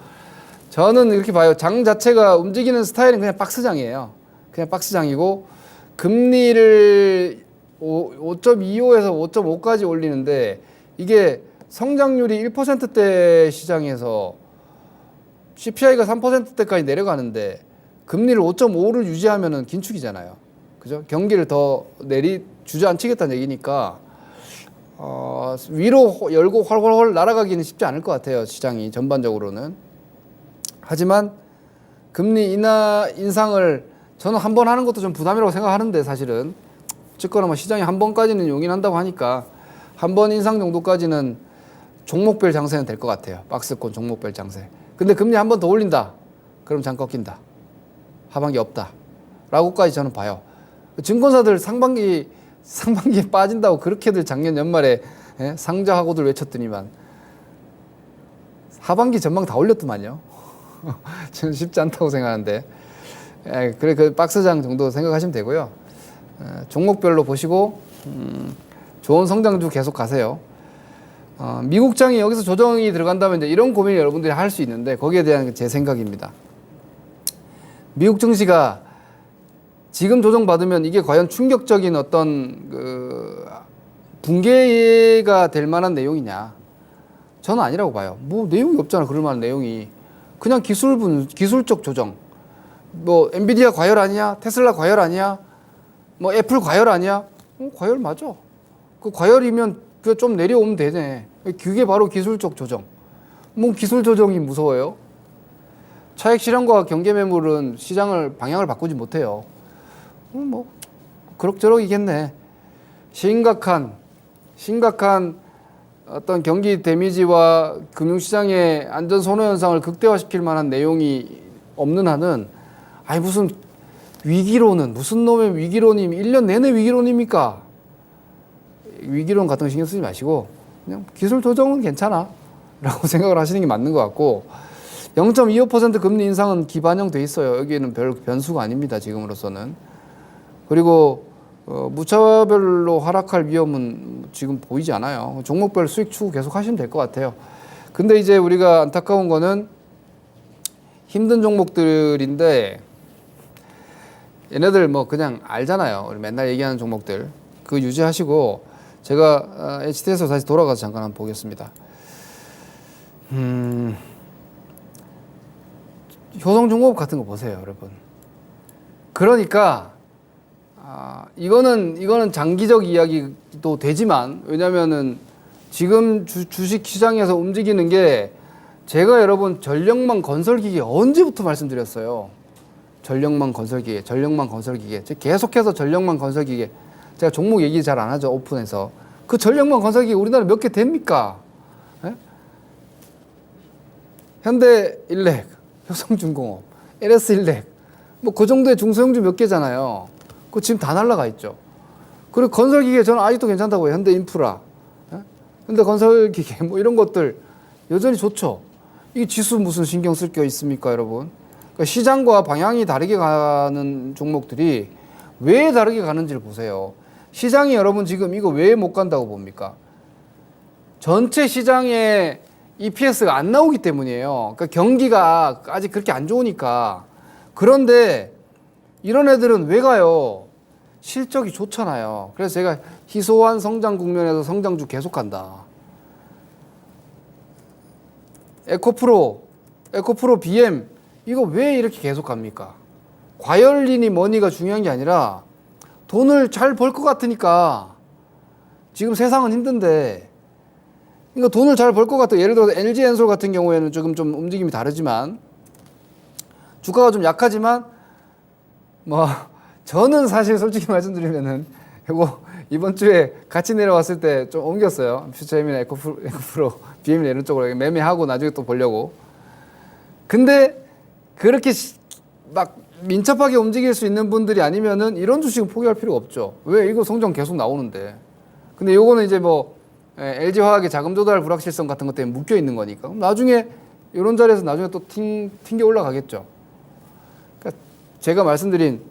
저는 이렇게 봐요. 장 자체가 움직이는 스타일은 그냥 박스장이에요. 그냥 박스장이고 금리를 5.25에서 5.5까지 올리는데 이게 성장률이 1%대 시장에서 CPI가 3%대까지 내려가는데 금리를 5.5를 유지하면은 긴축이잖아요. 그죠? 경기를 더 주저앉히겠다는 얘기니까 위로 열고 활활 날아가기는 쉽지 않을 것 같아요. 시장이 전반적으로는. 하지만 금리 인상을 저는 한 번 하는 것도 좀 부담이라고 생각하는데 사실은 어쨌거나 뭐 시장이 한 번까지는 용인한다고 하니까 한 번 인상 정도까지는 종목별 장세는 될 것 같아요. 박스권 종목별 장세. 근데 금리 한 번 더 올린다. 그럼 장 꺾인다. 하반기 없다. 라고까지 저는 봐요. 증권사들 상반기에 빠진다고 그렇게들 작년 연말에 상자하고들 외쳤더니만 하반기 전망 다 올렸더만요. 저는 쉽지 않다고 생각하는데. 그래 그 박스장 정도 생각하시면 되고요. 종목별로 보시고 좋은 성장주 계속 가세요. 미국장이 여기서 조정이 들어간다면 이제 이런 고민을 여러분들이 할 수 있는데 거기에 대한 제 생각입니다. 미국 증시가 지금 조정받으면 이게 과연 충격적인 어떤 그 붕괴가 될 만한 내용이냐? 저는 아니라고 봐요. 뭐 내용이 없잖아. 그럴 만한 내용이. 그냥 기술적 조정. 뭐 엔비디아 과열 아니야? 테슬라 과열 아니야? 뭐 애플 과열 아니야? 과열 맞아. 그 과열이면 그 좀 내려오면 되네. 그게 바로 기술적 조정. 뭐 기술 조정이 무서워요? 차익 실현과 경계 매물은 시장을 방향을 바꾸지 못해요. 뭐 그럭저럭이겠네. 심각한 어떤 경기 데미지와 금융시장의 안전 선호 현상을 극대화시킬 만한 내용이 없는 한은 무슨 위기론은 무슨 놈의 위기론이 1년 내내 위기론입니까? 위기론 같은 거 신경 쓰지 마시고 그냥 기술 조정은 괜찮아 라고 생각을 하시는 게 맞는 것 같고 0.25% 금리 인상은 기반영돼 있어요. 여기에는 별 변수가 아닙니다. 지금으로서는. 그리고 무차별로 하락할 위험은 지금 보이지 않아요. 종목별 수익 추구 계속 하시면 될 것 같아요. 근데 이제 우리가 안타까운 거는 힘든 종목들인데 얘네들 뭐 그냥 알잖아요. 우리 맨날 얘기하는 종목들. 그거 유지하시고 제가 HT에서 다시 돌아가서 잠깐 한번 보겠습니다. 효성 종목 같은 거 보세요, 여러분. 그러니까 이거는 장기적 이야기도 되지만 왜냐면은 지금 주식 시장에서 움직이는 게 제가 여러분 전력망 건설기계 언제부터 말씀드렸어요. 전력망 건설기계. 계속해서 전력망 건설기계. 제가 종목 얘기 잘 안 하죠. 오픈해서. 그 전력망 건설기계 우리나라 몇 개 됩니까? 현대일렉, 효성중공업, LS일렉. 뭐 그 정도의 중소형주 몇 개잖아요. 그거 지금 다 날라가 있죠. 그리고 건설기계 저는 아직도 괜찮다고 해요. 현대인프라. 현대건설기계 뭐 이런 것들 여전히 좋죠. 이 지수 무슨 신경 쓸 게 있습니까, 여러분? 그러니까 시장과 방향이 다르게 가는 종목들이 왜 다르게 가는지를 보세요. 시장이 여러분 지금 이거 왜 못 간다고 봅니까? 전체 시장의 EPS가 안 나오기 때문이에요. 그러니까 경기가 아직 그렇게 안 좋으니까. 그런데 이런 애들은 왜 가요? 실적이 좋잖아요. 그래서 제가 희소한 성장 국면에서 성장주 계속 간다. 에코프로 BM 이거 왜 이렇게 계속 갑니까? 과열이니 뭐니가 중요한 게 아니라 돈을 잘 벌 것 같으니까 지금 세상은 힘든데 그러니까 돈을 잘 벌 것 같아. 예를 들어서 LG엔솔 같은 경우에는 조금 좀 움직임이 다르지만 주가가 좀 약하지만 뭐 저는 사실 솔직히 말씀드리면은 이거 이번 주에 같이 내려왔을 때 좀 옮겼어요. 퓨처엠이나 에코프로, BM이나 이런 쪽으로 매매하고 나중에 또 보려고. 근데 그렇게 막 민첩하게 움직일 수 있는 분들이 아니면은 이런 주식은 포기할 필요가 없죠. 왜? 이거 성장 계속 나오는데. 근데 요거는 이제 뭐 LG화학의 자금 조달 불확실성 같은 것 때문에 묶여 있는 거니까. 그럼 나중에 이런 자리에서 나중에 또 튕겨 올라가겠죠. 그러니까 제가 말씀드린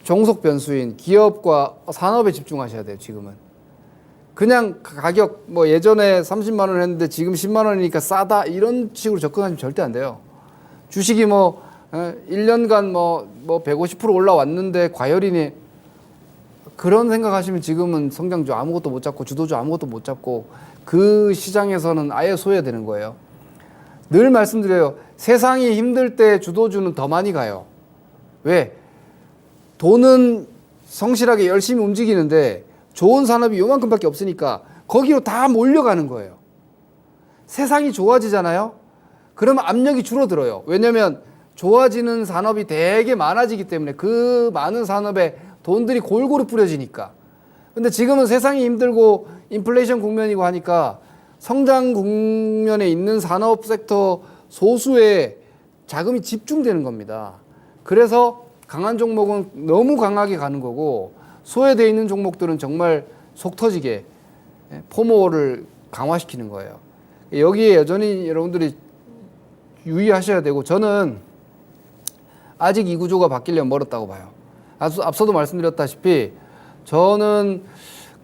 종속 변수인 기업과 산업에 집중하셔야 돼요. 지금은 그냥 가격 뭐 예전에 30만 원 했는데 지금 10만 원이니까 싸다 이런 식으로 접근하시면 절대 안 돼요. 주식이 뭐 1년간 뭐 150% 올라왔는데 과열이니 그런 생각하시면 지금은 성장주 아무것도 못 잡고 주도주 아무것도 못 잡고 그 시장에서는 아예 소외되는 거예요. 늘 말씀드려요. 세상이 힘들 때 주도주는 더 많이 가요. 왜? 돈은 성실하게 열심히 움직이는데 좋은 산업이 요만큼밖에 없으니까 거기로 다 몰려가는 거예요. 세상이 좋아지잖아요. 그러면 압력이 줄어들어요. 왜냐하면 좋아지는 산업이 되게 많아지기 때문에 그 많은 산업에 돈들이 골고루 뿌려지니까. 근데 지금은 세상이 힘들고 인플레이션 국면이고 하니까 성장 국면에 있는 산업 섹터 소수에 자금이 집중되는 겁니다. 그래서 강한 종목은 너무 강하게 가는 거고 소외되어 있는 종목들은 정말 속 터지게 포모를 강화시키는 거예요. 여기에 여전히 여러분들이 유의하셔야 되고 저는 아직 이 구조가 바뀌려면 멀었다고 봐요. 앞서도 말씀드렸다시피 저는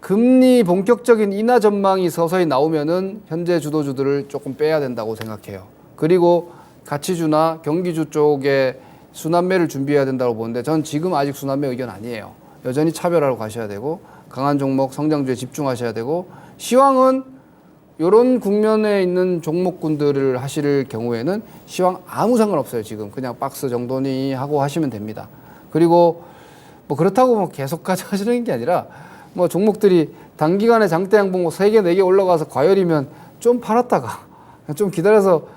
금리 본격적인 인하 전망이 서서히 나오면은 현재 주도주들을 조금 빼야 된다고 생각해요. 그리고 가치주나 경기주 쪽에 순환매를 준비해야 된다고 보는데 전 지금 아직 순환매 의견 아니에요. 여전히 차별화로 가셔야 되고 강한 종목 성장주에 집중하셔야 되고 시황은 이런 국면에 있는 종목군들을 하실 경우에는 시황 아무 상관없어요. 지금 그냥 박스 정도니 하고 하시면 됩니다. 그리고 뭐 그렇다고 뭐 계속 가져가시는 게 아니라 뭐 종목들이 단기간에 장대 양봉 3개, 4개 올라가서 과열이면 좀 팔았다가 좀 기다려서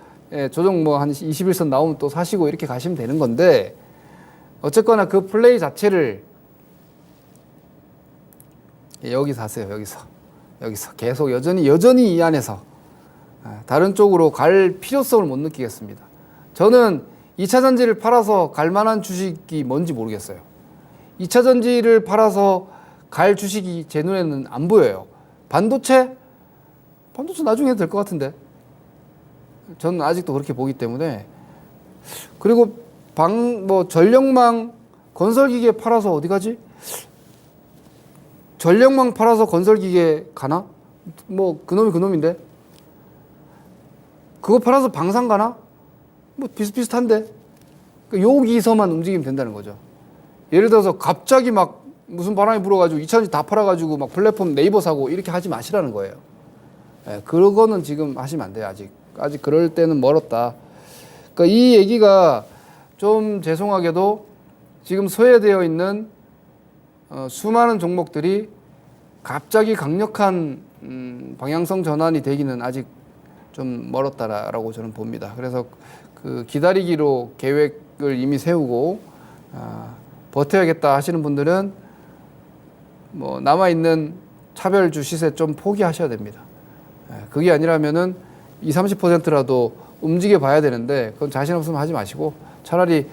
조정 뭐 한 21선 나오면 또 사시고 이렇게 가시면 되는 건데 어쨌거나 그 플레이 자체를 여기서 하세요. 여기서 계속 여전히 이 안에서 다른 쪽으로 갈 필요성을 못 느끼겠습니다. 저는 2차 전지를 팔아서 갈 만한 주식이 뭔지 모르겠어요. 2차 전지를 팔아서 갈 주식이 제 눈에는 안 보여요. 반도체 나중에 해도 될 것 같은데 저는 아직도 그렇게 보기 때문에. 그리고 전력망 건설기계 팔아서 어디 가지? 전력망 팔아서 건설기계 가나? 뭐 그놈이 그놈인데 그거 팔아서 방산 가나? 뭐 비슷비슷한데 여기서만 움직이면 된다는 거죠. 예를 들어서 갑자기 막 무슨 바람이 불어가지고 2차전지 다 팔아가지고 막 플랫폼 네이버 사고 이렇게 하지 마시라는 거예요. 그거는 지금 하시면 안 돼요. 아직 그럴 때는 멀었다. 그러니까 이 얘기가 좀 죄송하게도 지금 소외되어 있는 수많은 종목들이 갑자기 강력한 방향성 전환이 되기는 아직 좀 멀었다라고 저는 봅니다. 그래서 그 기다리기로 계획을 이미 세우고 버텨야겠다 하시는 분들은 뭐 남아있는 차별주 시세 좀 포기하셔야 됩니다. 그게 아니라면은 20-30%라도 움직여 봐야 되는데 그건 자신 없으면 하지 마시고 차라리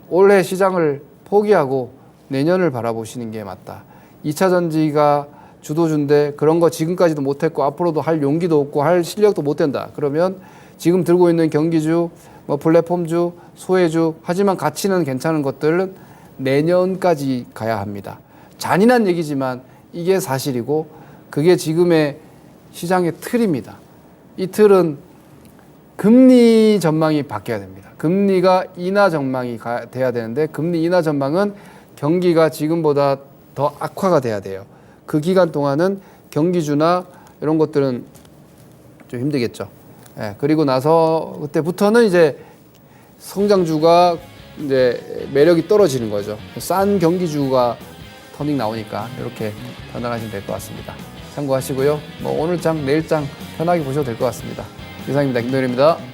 올해 시장을 포기하고 내년을 바라보시는 게 맞다. 2차 전지가 주도주인데 그런 거 지금까지도 못했고 앞으로도 할 용기도 없고 할 실력도 못 된다. 그러면 지금 들고 있는 경기주, 뭐 플랫폼주, 소외주 하지만 가치는 괜찮은 것들은 내년까지 가야 합니다. 잔인한 얘기지만 이게 사실이고 그게 지금의 시장의 틀입니다. 이 틀은 금리 전망이 바뀌어야 됩니다. 금리가 인하 전망이 돼야 되는데 금리 인하 전망은 경기가 지금보다 더 악화가 돼야 돼요. 그 기간 동안은 경기주나 이런 것들은 좀 힘들겠죠. 그리고 나서 그때부터는 이제 성장주가 이제 매력이 떨어지는 거죠. 싼 경기주가 손익 나오니까 이렇게 판단하시면 될 것 같습니다. 참고하시고요. 뭐 오늘 장, 내일 장 편하게 보셔도 될 것 같습니다. 이상입니다. 김도현입니다.